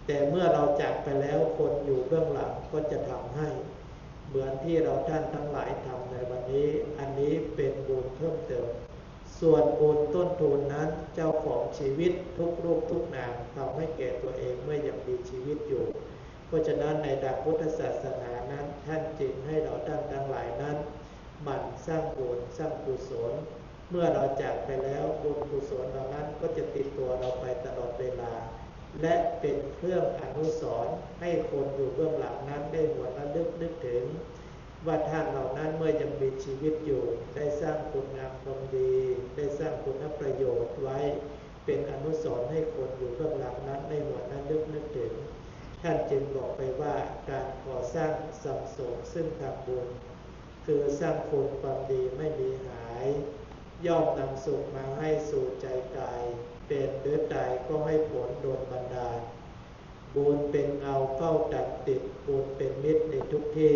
แต่เมื่อเราจากไปแล้วคนอยู่เบื้องหลังก็จะทำให้เหมือนที่เราท่านทั้งหลายทำในวันนี้อันนี้เป็นบุญเพิ่มเติมส่วนบุญต้นทุนนั้นเจ้าของชีวิตทุกรูปทุกนามทำให้แก่ตัวเองเมื่อยังมีชีวิตอยู่เพราะฉะนั้นในทางพุทธศาสนานั้นท่านจึงให้เราท่านทั้งหลายนั้นหมั่นสร้างบุญสร้างกุศลเมื่อเราจากไปแล้วบุญกุศลเหล่านั้นก็จะติดตัวเราไปตลอดเวลาและเป็นเครื่องอนุสรณ์ให้คนอยู่เบื้องหลังนั้นได้หวนระลึกนึกถึงว่าท่านเหล่านั้นเมื่อยังมีชีวิตอยู่ได้สร้างคุณงามความดีได้สร้างคุณประโยชน์ไว้เป็นอนุสรณ์ให้คนอยู่เบื้องหลังนั้นได้หวนระลึกนึกถึงท่านจึงบอกไปว่าการก่อสร้างสั่งสมซึ่งทางบุญคือสร้างคุณความดีไม่มีหายย่อมนำสุขมาให้สู่ใจกายเป็นหรือตายก็ให้ผลโดนบันดาลบุญเป็นเงาเฝ้าดักติดบุญเป็นมิตรในทุกที่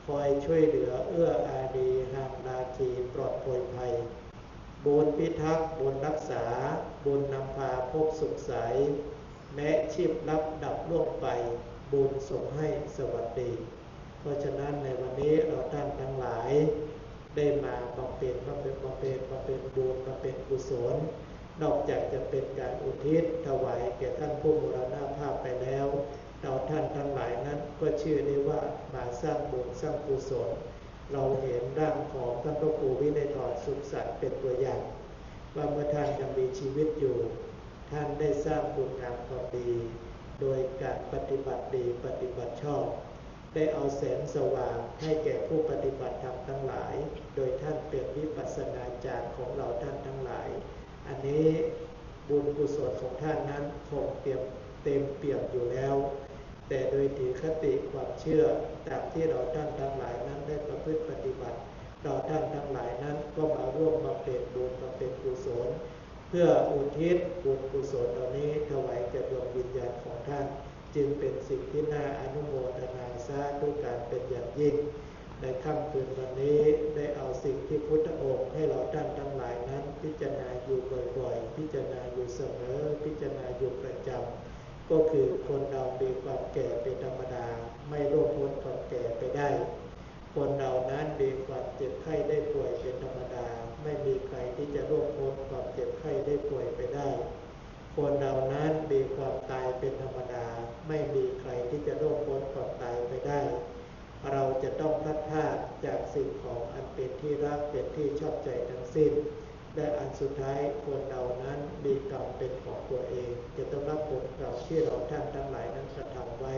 คอยช่วยเหลือเอื้ออารีห่างนาทีปลอดโปรยภัยบุญพิทักษ์บุญรักษาบุญนำพาพบสุขใสแม้ชีพลับดับล่วงไปบุญส่งให้สวัสดีเพราะฉะนั้นในวันนี้เราท่านทั้งหลายได้มาบำเพ็ญบุญบำเพ็ญกุศลนอกจากจะเป็นการอุทิศถวายแก่ท่านผู้มรณภาพไปแล้วเราท่านทั้งหลายนั้นก็เชื่อได้ว่ามาสร้างบุญสร้างกุศลเราเห็นร่างของท่านพระครูวินัยทรสุขสันต์เป็นตัวอย่างว่าเมื่อท่านยังมีชีวิตอยู่ท่านได้สร้างบุญงามความดีโดยการปฏิบัติดีปฏิบัติชอบได้เอาแสงสว่างให้แก่ผู้ปฏิบัติธรรมทั้งหลายโดยท่านเป็นวิปัสสนาจารย์ของเราท่านทั้งหลายอันนี้บุญกุศลของท่านนั้นคงเต็มเปี่ยมอยู่แล้วแต่โดยถือคติความเชื่อตามที่เราท่านทั้งหลายนั้นได้ประพฤติปฏิบัติเราท่านทั้งหลายนั้นก็มาร่วมมาเป็นบุญมาเป็นกุศลเพื่ออุทิศบุญกุศลเหล่านี้ถวายแก่ดวงวิญญาณของท่านจึงเป็นสิ่งที่น่าอนุโมทนาสาธุการเป็นอย่างยิ่งในค่ำคืนวันนี้ได้เอาสิ่งที่พุทธองค์ให้เราท่านทั้งหลายนั้นพิจารณาอยู่บ่อยๆพิจารณาอยู่เสมอพิจารณาอยู่ประจำก็คือคนเรามีความแก่เป็นธรรมดาไม่ล่วงพ้นความแก่ไปได้คนเรานั้นมีความเจ็บไข้ได้ป่วยเป็นธรรมดาไม่มีใครที่จะล่วงพ้นความเจ็บไข้ได้ป่วยไปได้คนเรานั้นมีความตายเป็นธรรมดาไม่มีใครที่จะล่วงพ้นความตายไปได้เราจะต้องพลัดพรากจากสิ่งของอันเป็นที่รักเป็นที่ชอบใจทั้งสิ้น และอันสุดท้ายคนเรานั้นมีกรรมเป็นของตัวเองจะต้องรับผลกรรมที่เราท่านทั้งหลายนั้นกระทำไว้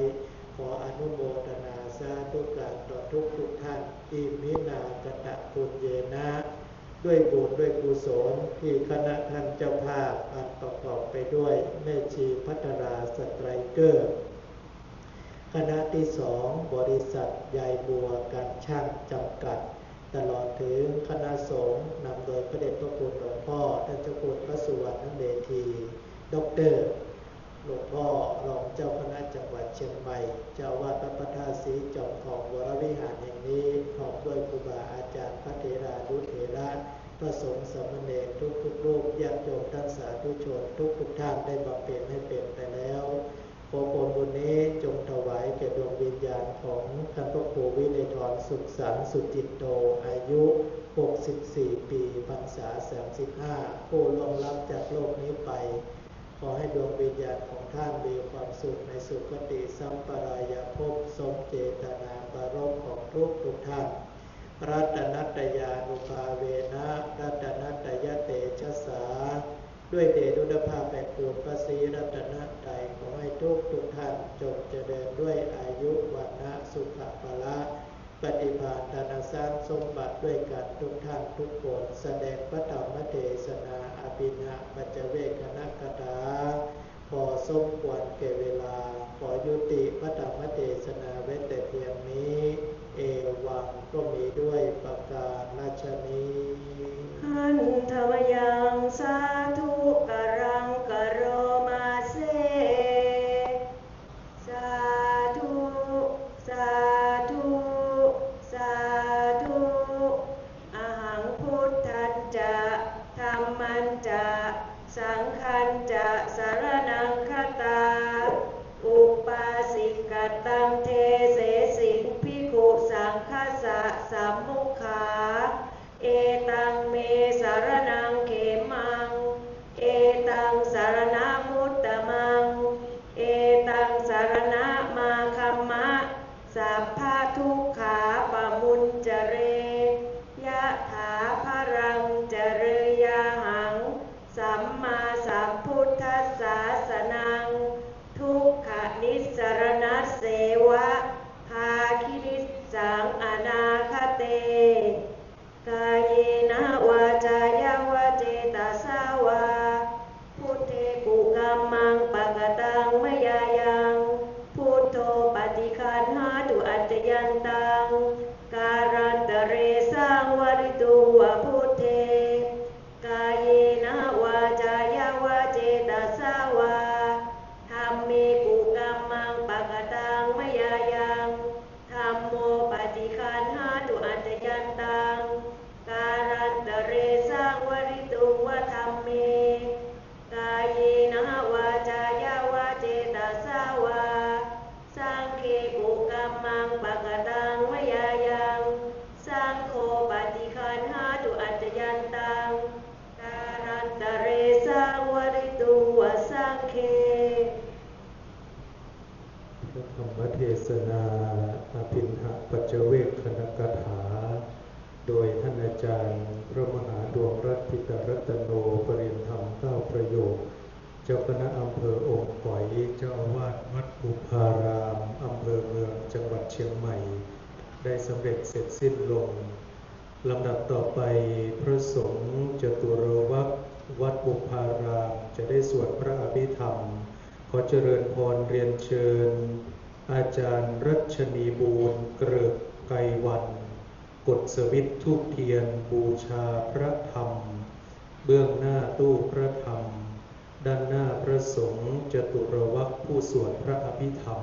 ขออนุโมทนาสาธุการต่อทุกท่านอิมินากตะปุญเยนะด้วยบุญด้วยกุศลที่คณะท่านเจ้าภาพอันประกอบไปด้วยแม่ชีพัฒราสไตรเกอร์คณะที่สองบริษัทยายบัวการช่างจำกัดตลอดถึงคณะสงฆ์นำโดยพระเดชพระคุณหลวงพ่อท่านเจ้าคุณพระสุวรรณเมธีด็อกเตอร์หลวงพ่อรองเจ้าคณะจังหวัดเชียงใหม่เจ้าวาดพระธาตุศรีจอมทองวรวิหารแห่งนี้พร้อมด้วยครูบาอาจารย์พระเถรานุเถระพระสงฆ์สามเณรทุกรูปญาติโยมท่านสาธุชนทุกท่านได้บำเพ็ญให้เป็นไปแล้วขอผลบุญนี้จงถวายแก่ดวงวิญญาณของท่านพระครูวินัยธรสุขสันต์สุจิตโตอายุ64 ปีพรรษา35ผู้ล่วงลับจากโลกนี้ไปขอให้ดวงวิญญาณของท่านมีความสุขในสุคติสัมปรายภพสมเจตนาบารมของทุกท่านรัตนัตยานุภาเวนะรัตนัตยเตชะสาด้วยเดชอุดภาพแห่งคุณพระศรีรัตนตรัยขอให้ทุกท่านจงเจริญด้วยอายุวันนะสุขภาละปฏิภาณธนสร้างสมบัติด้วยกันทุกท่านทุกคนแสดงพระธรรมเทศนาอภิญญาปัจเจเวคณกถาพอสมควรแก่เวลาขอยุติพระธรรมเทศนาไว้แต่เพียงนี้เอวังก็มีด้วยประการฉะนี้หันทวยังสาธุกรังกโรมาเสสาธุสาธุสาธุอะหังพุทธันจะธัมมัญจะสังฆัญจะสรณังคตาอุปาสิกตังเทเสสิงภิกขุสังฆสะสัมมุขา เอตังเมสารนังเขมังเอตังสารณมุตตมังเอตังสารณมาคัมมะสัพพะทุกขาปะมุญจเรยะถาภรังจเรยาหังสัมมาสัมพุทธัสสะสนังทุกขนิสสรณเสวะภาคิริสังอนาคเตกายนะวาจายาวาเจตาสาวาพุทเทกุกัมมังปะกตังมยายังพุทโธปฏิคันหาตุอัจจยันตังการันตเรสังวริตุวะพุทเทกายนะวาจายาวาเจตาสาวาธัมเมกุกัมมังปะกตังมยายังธัมโมปฏิคันหาตุอัจจยันตังการันตเรสังวริตุวะธัมเมกายนะวาจายาวาเจตาสาวาสังเคปุกัมมังปะกตังมยายังสังโฆปฏิคันหาตุอัจจยันตังการันตเรสังวริตุวะสังเคพระธรรมเทศนาอภิญหปัจเจเวคคณกถาโดยท่านอาจารย์พระมหาดวงรัตติตรัตโนปริยธรรม9ประโยคเจ้าคณะอำเภอองค์ก๋อยเจ้าอาวาสวัดภูพารามอำเภอเมืองจังหวัดเชียงใหม่ได้สำเร็จเสร็จสิ้นลงลำดับต่อไปพระสงฆ์จตุรวรรควัดภูพารามจะได้สวดพระอภิธรรมขอเจริญพรเรียนเชิญอาจารย์รัชนีบูรณ์เกริกไกรวันกดสวิตธูปเทียนบูชาพระธรรมเบื้องหน้าตู้พระธรรมด้านหน้าพระสงฆ์จตุรวรรคผู้สวดพระอภิธรรม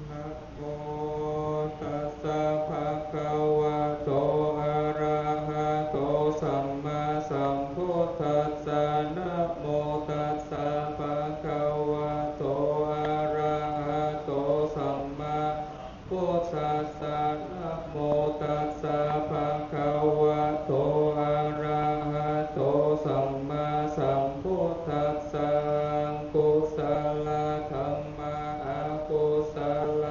นะโมตัสสะภะคะวะโตอะระหะโตสัมมาสัมพุทธัสสะนะโมตัสสะภะคะวะโตอะระหะโตสัมมาพุทธัสสะนะโมตัสสะภะคะวะโตอะระหะโตสัมมาสัมพุทธัสสะกุศลธัมมาอะกุศล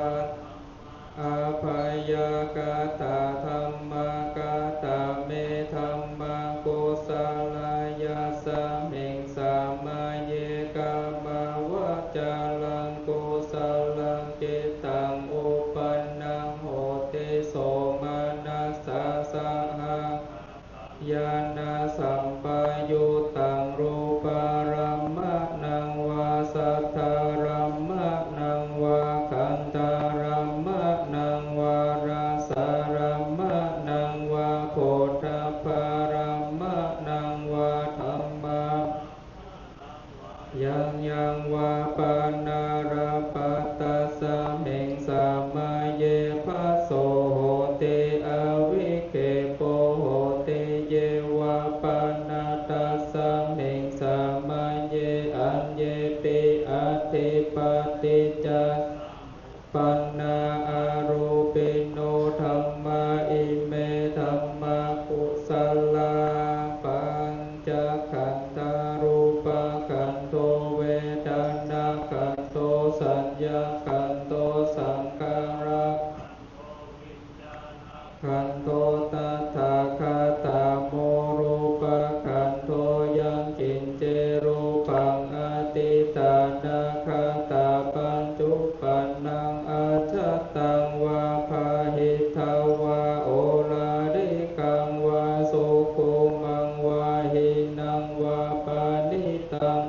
อาภัยกตาธัมมกตาเมธัมมากุศลายาสมิงสามาเยกามาวะจาลังกุศลังจิตตังอุปันนังโหติโสมานัสสะสหญาณสัมปยุตตังรูปารมะนังวาสัทธารมะนังวาคันธารมะนังวารสารมะนังวาโพธพารมะนังวาธัมมายังวาปานาราปัตตสมิงสามาเยภะโสโหติอวิเคโปโหติเยวาปานาตัสสมิงสามาเยอัญเยปิอธิปติจาปันนาอารูปิโนธัมมาอิเมธัมมากุศลาปัญจขันธารูปขันโธเวทนาขันโธสัญญาขันโธสังขารขันโธตถาคตาโมรูปขันโธยังกินเจรูปังอติตานาคตาปัญจุปันนังอาชัตตังวาภาหิทาวาโอลาริกังวาสุขุมังวาหินังวาปานิตัง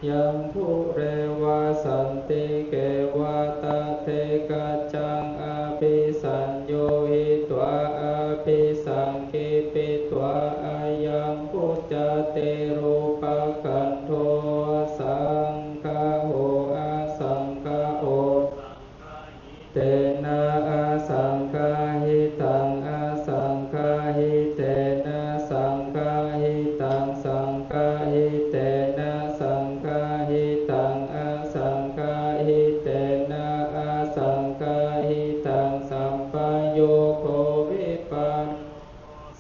ยัมภุเรวาสันติเกวาตะเทกัจจังอภิสัญโยหิตวะอภิสังกิปิตวะอายังพุจจเตรูปขันโทสังฆโหอาสังฆโหเตนะอาสังฆาหิตังอาสังฆาหิเตนะสังฆาหิตังสังฆาหิเตนะสังฆาหิตังอาสังฆาหิเตนะอาสังฆาหิตังสัมปโยโควิปัส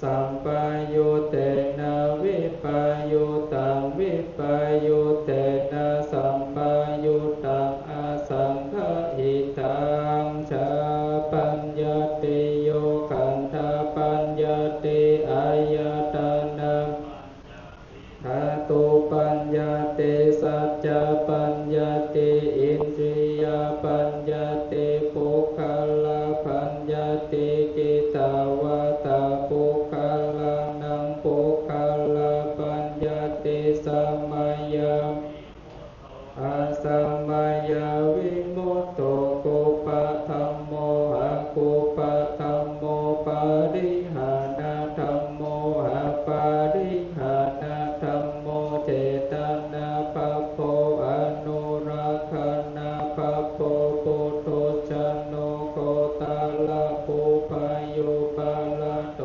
สัมปยุเตนะวิปยุตังวิปยุเตนะสัมปยุตังอาสังฆหิตังชาปัญญติโยขันธปัญญติอายตนะธาตุปัญญติสัจจปัญญติอินทรียปัญญติปุคคลปัญญติกิตาวาตาปุคคลานังปุคคลปัญญติสัมมายังอาสัมมายังวิมุตโตกุปะธัมโมหะกุปะธัมโมปาริหานะธัมโมหะปาริหานะธัมโมเจตนาปัปโพอนุรักขณาปัปโพปุถุชนโนโคตาลาภูพายุปาลาโต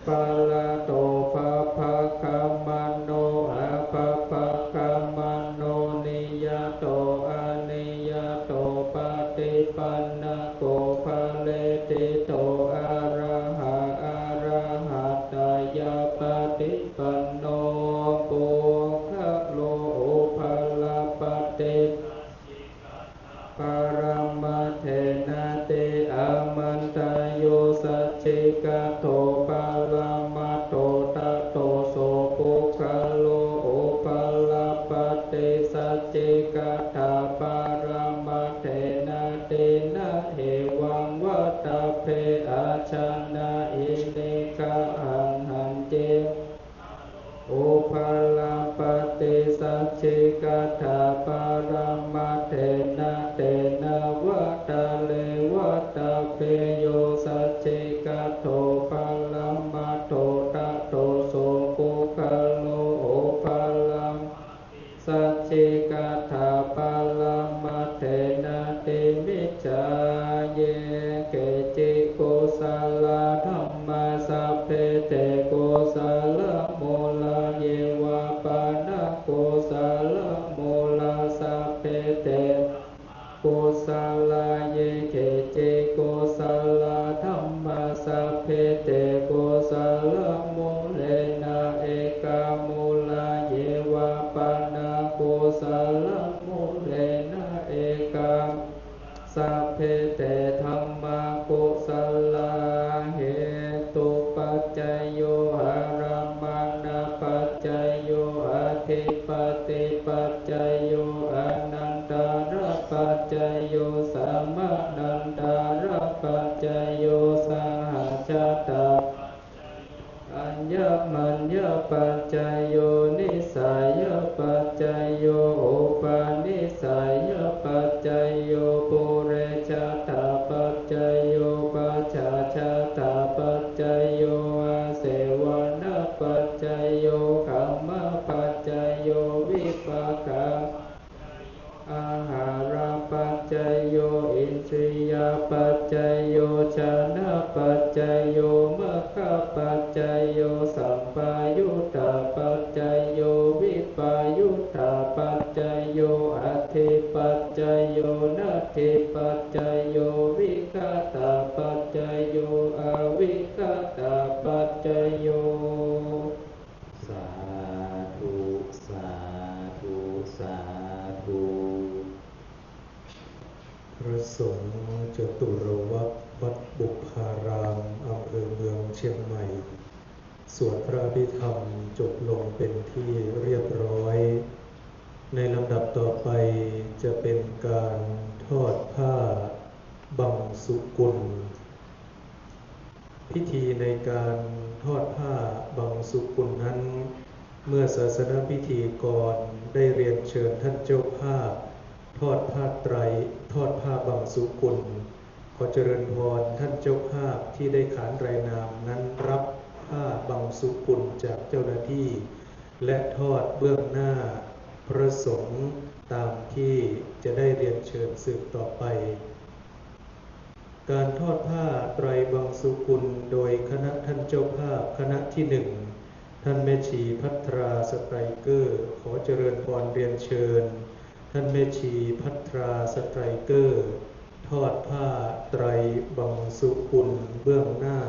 ปาลาโตภะภะคะมโนอะภะภะคะมโนนิยโตอะนิยโตปฏิปันนะโกภะเลติโตอะระหะอะระหะตายาปฏิปันโนปุคคะโลอุปาลปฏิปารมัตเถนะติอามันตโยสัจจิกะโตปารามัตโตตะโตโสปุคคะโลอุปาลปฏิสัจจิกะถาปารามัตเถนะตินะเหวังวัตตะเพอาชนะอินิกะหังหันเจอุปาลปฏิสัจจิกะถาปารามัตเถนะเตนะวัตตะเลวัตตะเพโยสัจจิกะโตปารามัตโตตะโตโสปุคคะโลอุปาลสัจจิกะถาปารามัตเถนะติ เพเตธัมมากุศลาเหตุปัจจยโยหารัมมานาปัจจยโยอธิปติปัจจยโยอนันตารปัจจยโยสัมมานันตารปัจจยโยสหชาตาอัญญมัญญปัจจยโยนิสัยปัจจยโยอุปาณิสัยปัจจยโยปุเรชาตาปัจจยโยปัจฉาชาตาปัจจยโยอาเสวนาปัจจยโยคัมมปัจจยโยวิปากาอาหาราปัจจยโยอินทรียปัจจยโยชนะปัจจยโยมัคคะปัจจยโยสัมปายุตตาปัจจยโยวิปายุตตาปัจจยโยอธิปัจจยโยนัตถิปัจจยโยวิคตาปัจจยโยอวิคตาปัจจยโยสาธุสาธุสาธุพระสงฆ์จตุรวัตรวัดบุพารามอำเภอเมืองเชียงใหม่สวดพระอภิธรรมจบลงเป็นที่เรียบร้อยในลำดับต่อไปจะเป็นการทอดผ้าบังสุกุลพิธีในการทอดผ้าบังสุกุลนั้นเมื่อศาสนพิธีกรได้เรียนเชิญท่านเจ้าภาพทอดผ้าไตรทอดผ้าบังสุกุลขอเจริญพรท่านเจ้าภาพที่ได้ขานรายนามนั้นรับผ้าบังสุกุลจากเจ้าหน้าที่และทอดเบื้องหน้าพระสงฆ์ตามที่จะได้เรียนเชิญสืบต่อไปการทอดผ้าไตรบังสุกุลโดยคณะท่านเจ้าภาพคณะที่หนึ่งท่านแม่ชีภัทราสไตรเกอร์ขอเจริญพรเรียนเชิญท่านแม่ชีภัทราสไตรเกอร์ทอดผ้าไตรบังสุกุลเบื้องหน้า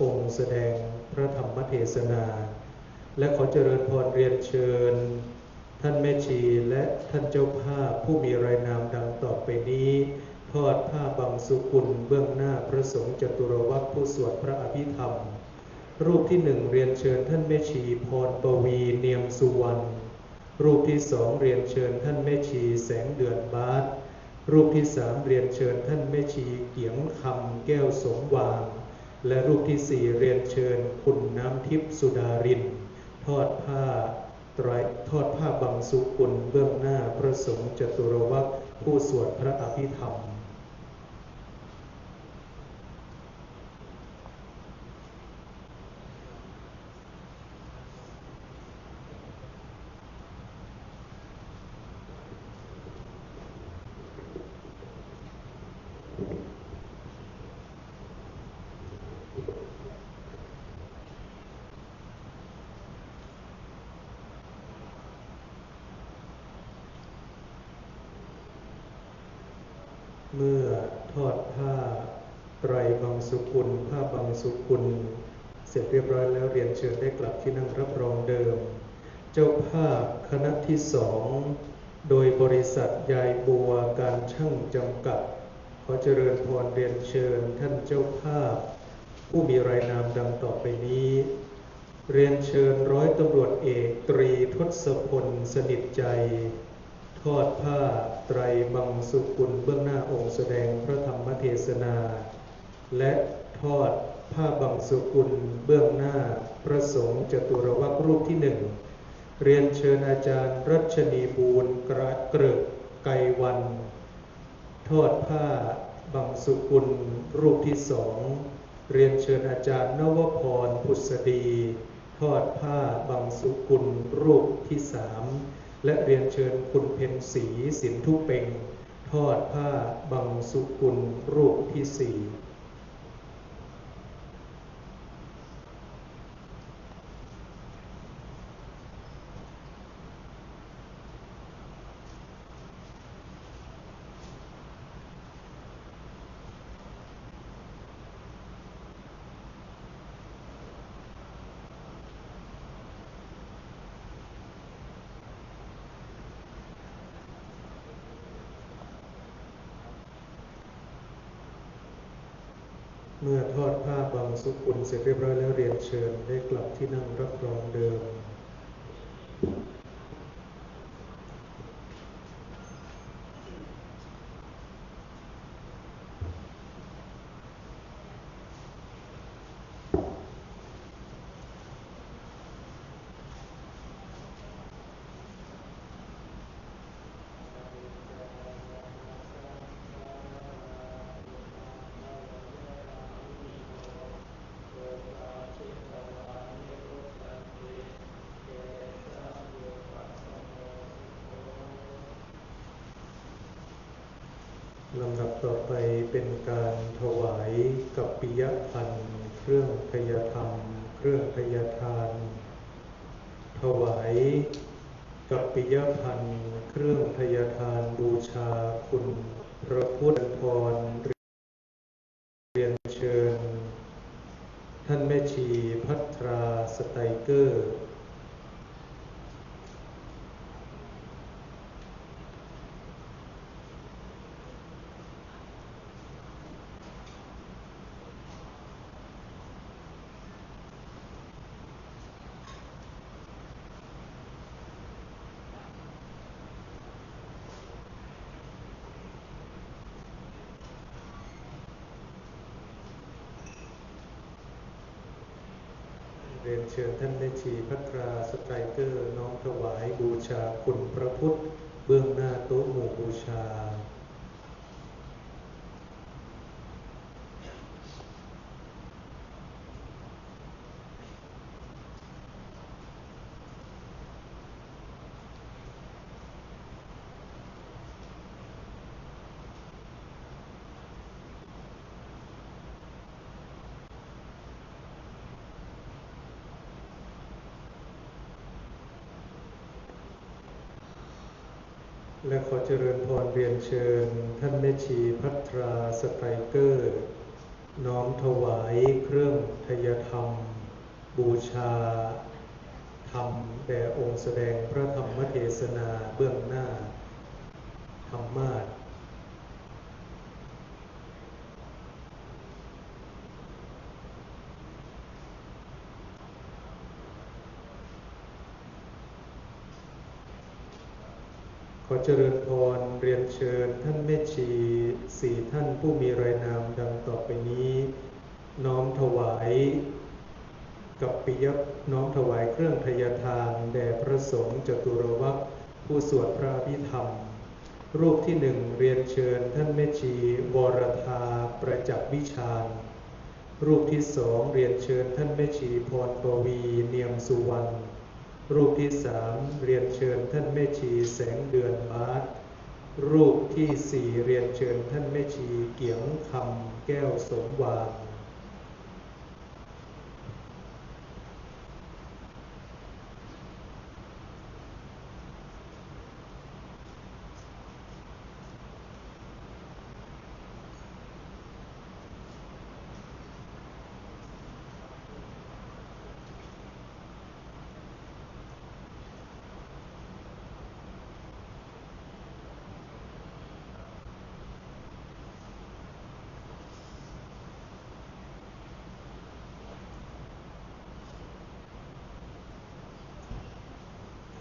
องค์แสดงพระธรรมเทศนาและขอเจริญพรเรียนเชิญท่านแม่ชีและท่านเจ้าภาพผู้มีรายนามดังต่อไปนี้ทอดผ้าบังสุกุลเบื้องหน้าพระสงฆ์จตุรวัตรผู้สวดพระอภิธรรมรูปที่หนึ่งเรียนเชิญท่านแม่ชีพรปวีเนียมสุวรรณรูปที่สองเรียนเชิญท่านแม่ชีแสงเดือนบาสรูปที่สามเรียนเชิญท่านแม่ชีเกียงคำแก้วสมวางและรูปที่สี่เรียนเชิญคุณน้ำทิพย์สุดารินทอดผ้าบังสุกุลเบื้องหน้าพระสงฆ์จตุรวัตรผู้สวดพระอภิธรรมเมื่อทอดผ้าไตรบังสุกุลผ้าบังสุกุลเสร็จเรียบร้อยแล้วเรียนเชิญได้กลับที่นั่งรับรองเดิมเจ้าภาพคณะที่สองโดยบริษัทยายบัวการช่างจำกัดขอเจริญพรเรียนเชิญท่านเจ้าภาพผู้มีรายนามดังต่อไปนี้เรียนเชิญร้อยตำรวจเอกตรีทศพลสนิทใจทอดผ้าไตรบังสุกุลเบื้องหน้าองค์แสดงพระธรรมเทศนาและทอดผ้าบังสุกุลเบื้องหน้าพระสงฆ์จตุรวัตรรูปที่หนึ่งเรียนเชิญอาจารย์รัชนีบูรณ์เกริกไกรวันทอดผ้าบังสุกุลรูปที่สองเรียนเชิญอาจารย์นวพรพุษดีทอดผ้าบังสุกุลรูปที่สามและเรียนเชิญคุณเพ็ญศรีสินทุเพ็งทอดผ้าบังสุกุลรูปที่สี่ เมื่อทอดผ้าบางสุกุลเสร็จเรียบร้อยแล้วเรียนเชิญได้กลับที่นั่งรับรองเดิมลำดับต่อไปเป็นการถวายกัปปิยพันธ์เครื่องทยธรรมเครื่องทยทานถวายกัปปิยพันธ์เครื่องทยทานบูชาคุณพระพุทธพรเรียนเชิญท่านแม่ชีภัทราสไตรเกอร์เรียนเชิญท่านแม่ชีภัทราสไตรเกอร์น้อมถวายบูชาคุณพระพุทธเบื้องหน้าโต๊ะหมู่บูชาและขอเจริญพรเรียนเชิญท่านแม่ชีภัทราสไตรเกอร์น้อมถวายเครื่องทยธรรมบูชาธรรมแด่องค์แสดงพระธรรมเทศนาเบื้องหน้าธรรมาสน์ขอเจริญพรเรียนเชิญท่านแม่ชี4ท่านผู้มีรายนามดังต่อไปนี้น้อมถวายกัปปิยน้อมถวายเครื่องทยทานแด่พระสงฆ์จตุรวรรคผู้สวดพระอภิธรรมรูปที่1เรียนเชิญท่านแม่ชีวรธาประจักษ์วิชาญรูปที่2เรียนเชิญท่านแม่ชีพรปวีเนียมสุวรรณรูปที่3เรียนเชิญท่านแม่ชีแสงเดือนบาสรูปที่4เรียนเชิญท่านแม่ชีเกียงคำแก้วสมวาง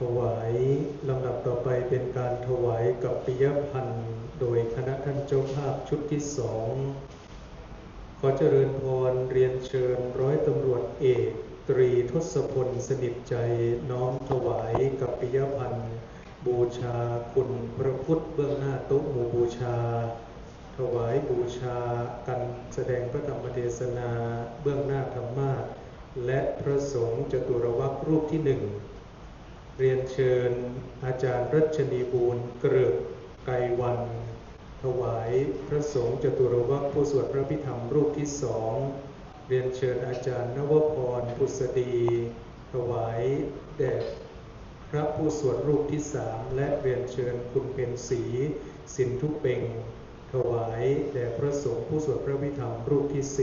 ถวายลำดับต่อไปเป็นการถวายกัปปิยพันธ์โดยคณะท่านเจ้าภาพชุดที่2ขอเจริญพรเรียนเชิญร้อยตำรวจเอกตรีทศพลสนิทใจน้อมถวายกัปปิยพันธ์บูชาคุณพระพุทธเบื้องหน้าโต๊ะหมู่บูชาถวายบูชากันแสดงพระธรรมเทศนาเบื้องหน้าธรรมาสน์และพระสงฆ์จตุรวรรครูปที่1เรียนเชิญอาจารย์รัชนีบูรณ์เกริกไกรวันถวายพระสงฆ์จตุรวรรคผู้สวดพระพิธรรมรูปที่2เรียนเชิญอาจารย์นวพรพุษดีถวายแด่พระผู้สวดรูปที่3และเรียนเชิญคุณเพ็ญศรีสินทุเปงถวายแด่พระสงฆ์ผู้สวดพระพิธรรมรูปที่4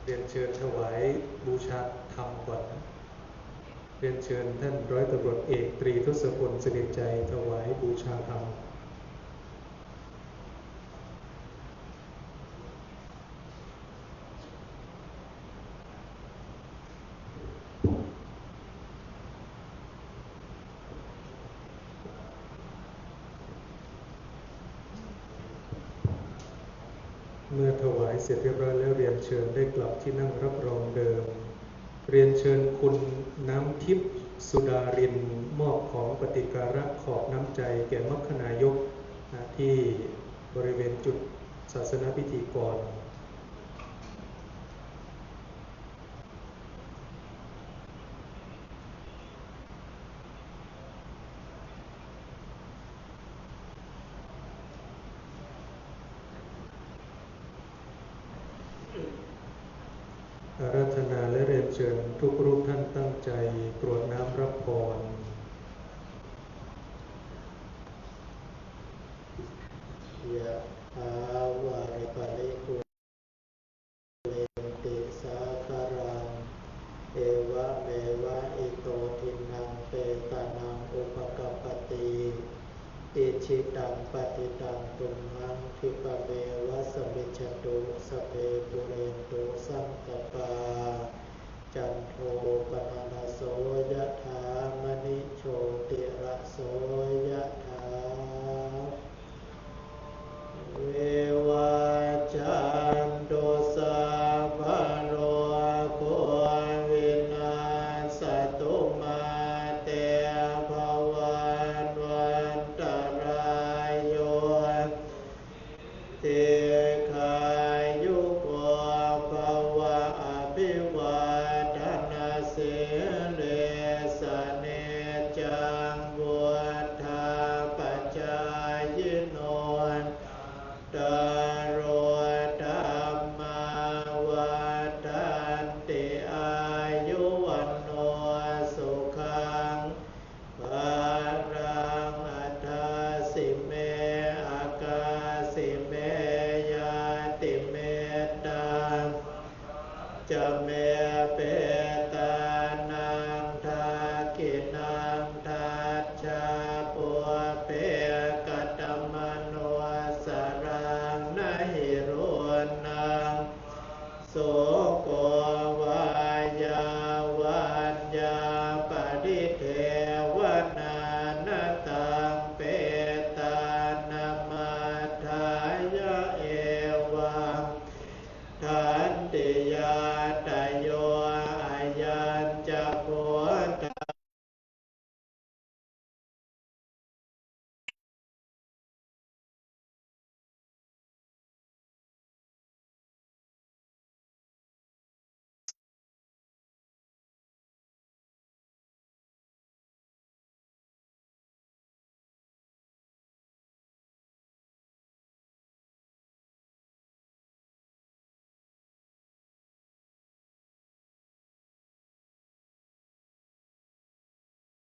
รียนเชิญถวายบูชาธรรมก่อนนะเรียนเชิญท่านร้อยตำรวจเอกตรีทศพลสนิทใจถวายบูชาธรรมเมื่อถวายเสร็จเรียบร้อยแล้วเรียนเชิญได้กลับที่นั่งรับรองเดิมเรียนเชิญคุณน้ำทิพย์สุดารินมอบของปฏิการะขอบน้ำใจแก่มัคคณายกที่บริเวณจุดศาสนพิธีกรอาราธนาและเรียนเชิญทุกรูปท่านตั้งใจกรวดน้ำรับพรยะถาวาริปริปุเรนติสาคารังเอวะเมวะอิโตทินังเปตานังอุปกัปปติอิชิตังปฏิตังตุมหังทิปะเมวะสมิจฉตุสพเพปุเรนตุสังกปาจันโทปนนะโสยะถามณิโชติระโสยะถาเววัจันตุสัพพะโรโควินาศตุมาเตภวันวันตรายโยติขายุโกภวะอภิวาทนาสิริสเนจังวุฒาปัจจายโนตโรธรรมาวัฏันติอายุวันโนสุขังภารังอัฏฐสิเมอากาสิเมยาติเมตตาจะเมเปตานังทากินังทัจจาปุเปกตมโนสรังนะหิรุนังโสโกวายาวัญญาปฏิเทวนานาตังเปตานามาทายะเอวังทันติยาตโยอายัญจะโพธ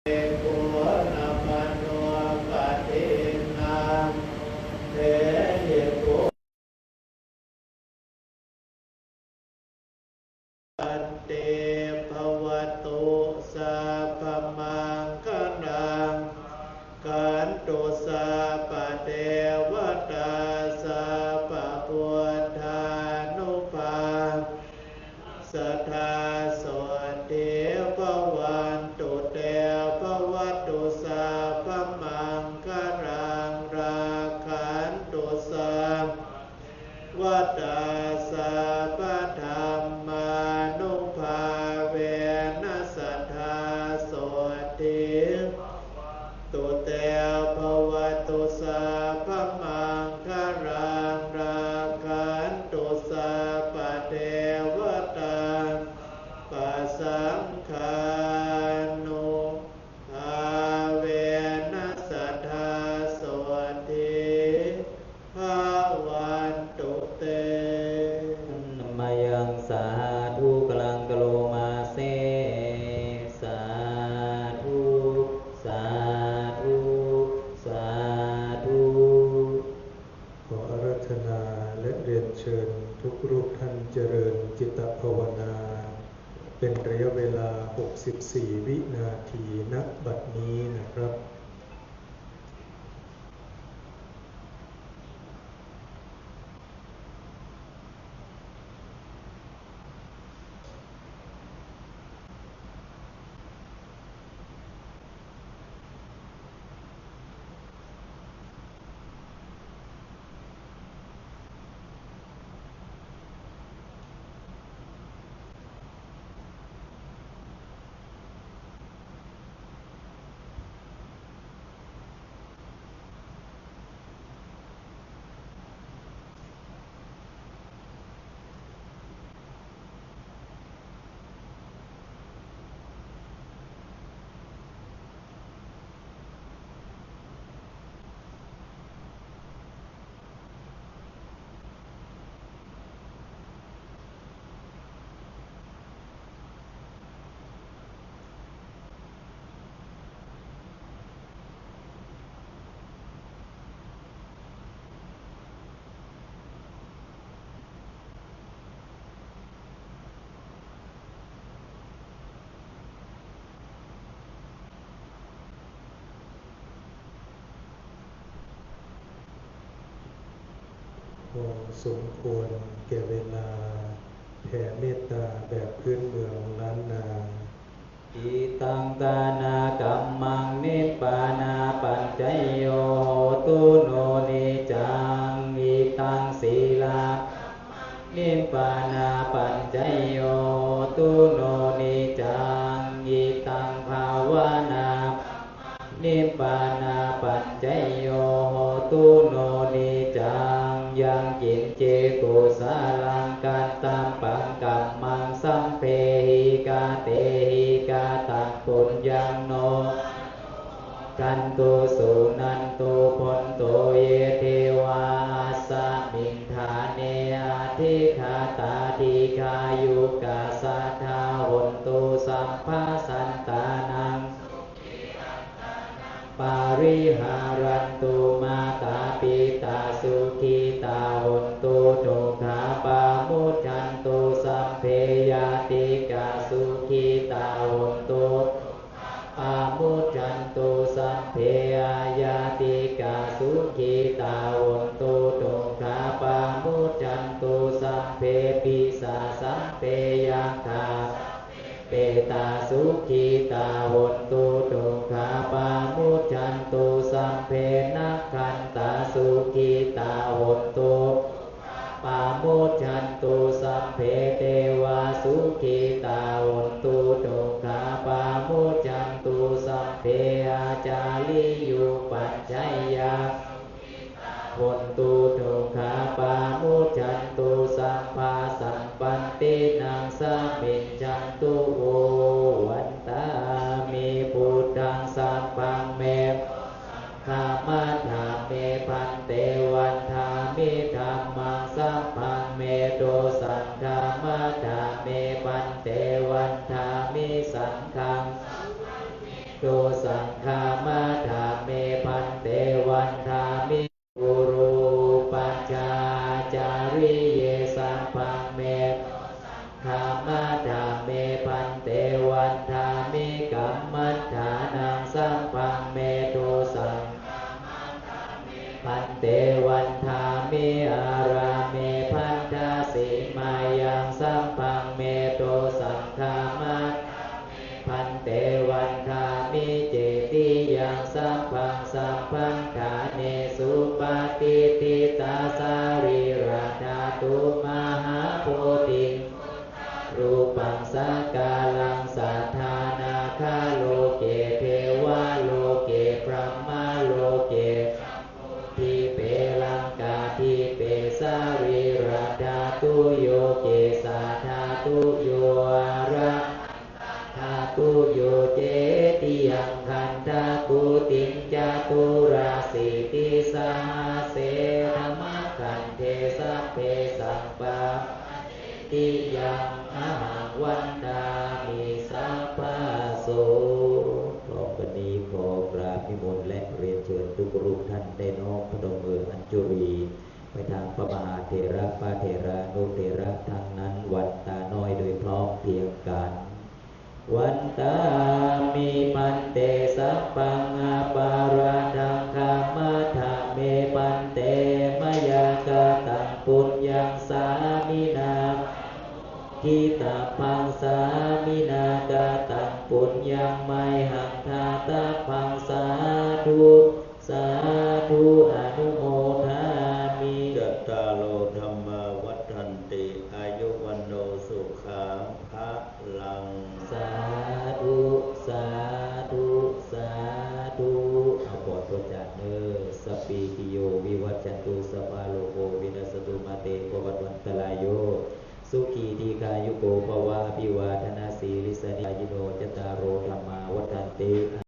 เอโกนามาโนปฏินังเทหิโกอันเตภวตุสัพพมังคลังกันตุสัพพเทวตาสัพพพุทธานุภาสัทธาโสติภวันตุเตภวตุสัพพมังคลังราคันตุสัพวัตตาสัพพธรรมานุภาเวนัสสัทธาโสติตุเตภวตุสัพพมังคลังราคันตุสัพพเทวตาปัสสังฆานุภาเวนัสสัทธาโสติภาวันตุเต มายังสาธุกลังกโลมาเซสาธุสาธุสาธุ ขออาราธนาและเรียนเชิญทุกรูปท่านเจริญ จิตภาวนาเป็นระยะเวลา64วินาทีณบัดนี้นะครับพอสมควรแก่เวลาแผ่เมตตาแบบพื้นเมืองล้านนาอิตังตานากัมมังนิพพานาปัจจยโยโหตุโนนิจังอิตังศีลานิพพานาปัจจยโยโหตุโนนิจังอิตังภาวนานิพพานาปัจจยโยโหตุโนนิจังยังกินเจกุสาลังกันตัมปังกัมมังสัมเพหิกาเตหิกาตังปุญญังโนกันตุสุนันตุพนโตเยเทวาสมิงธาเนอาทิคาตาทิคายุกาสัทธาหนตุสัมภาสันตานังปาริหารันตุมาตาปิตาสุขีตาหนตุทุกขาปามุจจันตุสัมเพยติกาสุขีตาหนตุปามุจจันตุสัมเพยติกาสุขีตาหนตุทุกขาปามุจจันตุสัมเพปิสาสัมเพยังคาเปตาสุขีตาหนตุทุกขาปามุจจันตุสัมเพนักขันตาสุขีตาหนตุปามุจจันตุสัมเพเทวาสุขีตาหนตุทุกขาปามุจจันตุสัมเพอาจาริยุปัจจยาหนตุทุกขาปามุจจันตุสัมภาสัมปันตินังสมิจจันตุโอวันตามิพุทธังสัพพังเมขามะธาเมพันเตวันธามิธัมมังสัพพังเมโตสังฆามะธาเมพันเตวันธามิสังฆังโตสังฆามะธาเมพันเตวันธามิกุรุปัจจาจาริเยสัพพังเมขามะธาเมพันเตวันธามิกัมมัฏฐานังสัพพังเมโตสังพันเตวันธามิอาราเมพันธาสิมายังสัพพังเมโตสังฆามัฏพันเตวันธามิเจติยังสัพพังสัพพังฐาเนสุปฏิทิตาสาริราธาตุมหาโพธิรูปังสักกาลังสัทธานาคาโลเกเทวาโลเกพรหมาโลเกทิเปลังกาทิเปสาริราธาตุโยเกสาธาตุโยอาระธาตุโยเจติยังคันธาตุติงจตุราสิติสาเสธรรมคันเทสัพเพสัมปาติยังอาหังวันดามิสัพพะโสต่อไปนี้ขอกราบนิมนต์และเรียนเชิญทุกรูปท่านได้น้อมพนมมืออัญชุรี ไปทางพระมหาเถระพระเถระนุเถระทั้งนั้นวันตาน้อยโดยพร้อมเพรียงกัน วันตามีปันเตสัพพังอาปาราดังคามาธาเมปันเตมยากาตังปุญญังสามินาทิตาพังสามินากาตังปุญญังไมหังทาตาพังสาธุสาธุอนุโมทามิจัตตาโลธรรมาวัฏันติอายุวันโนสุขังภะลังสาธุสาธุสาธุเอาบทตัวจากเนอสปีติโยวิวัจจันตุสัพพะโลโกวินัสตุมาเตปวัตวันตรายโยสุขีทีคายุโกภวะอภิวาทนาสีลิสนิอายุโนจตารโรธรรมาวัฏันติ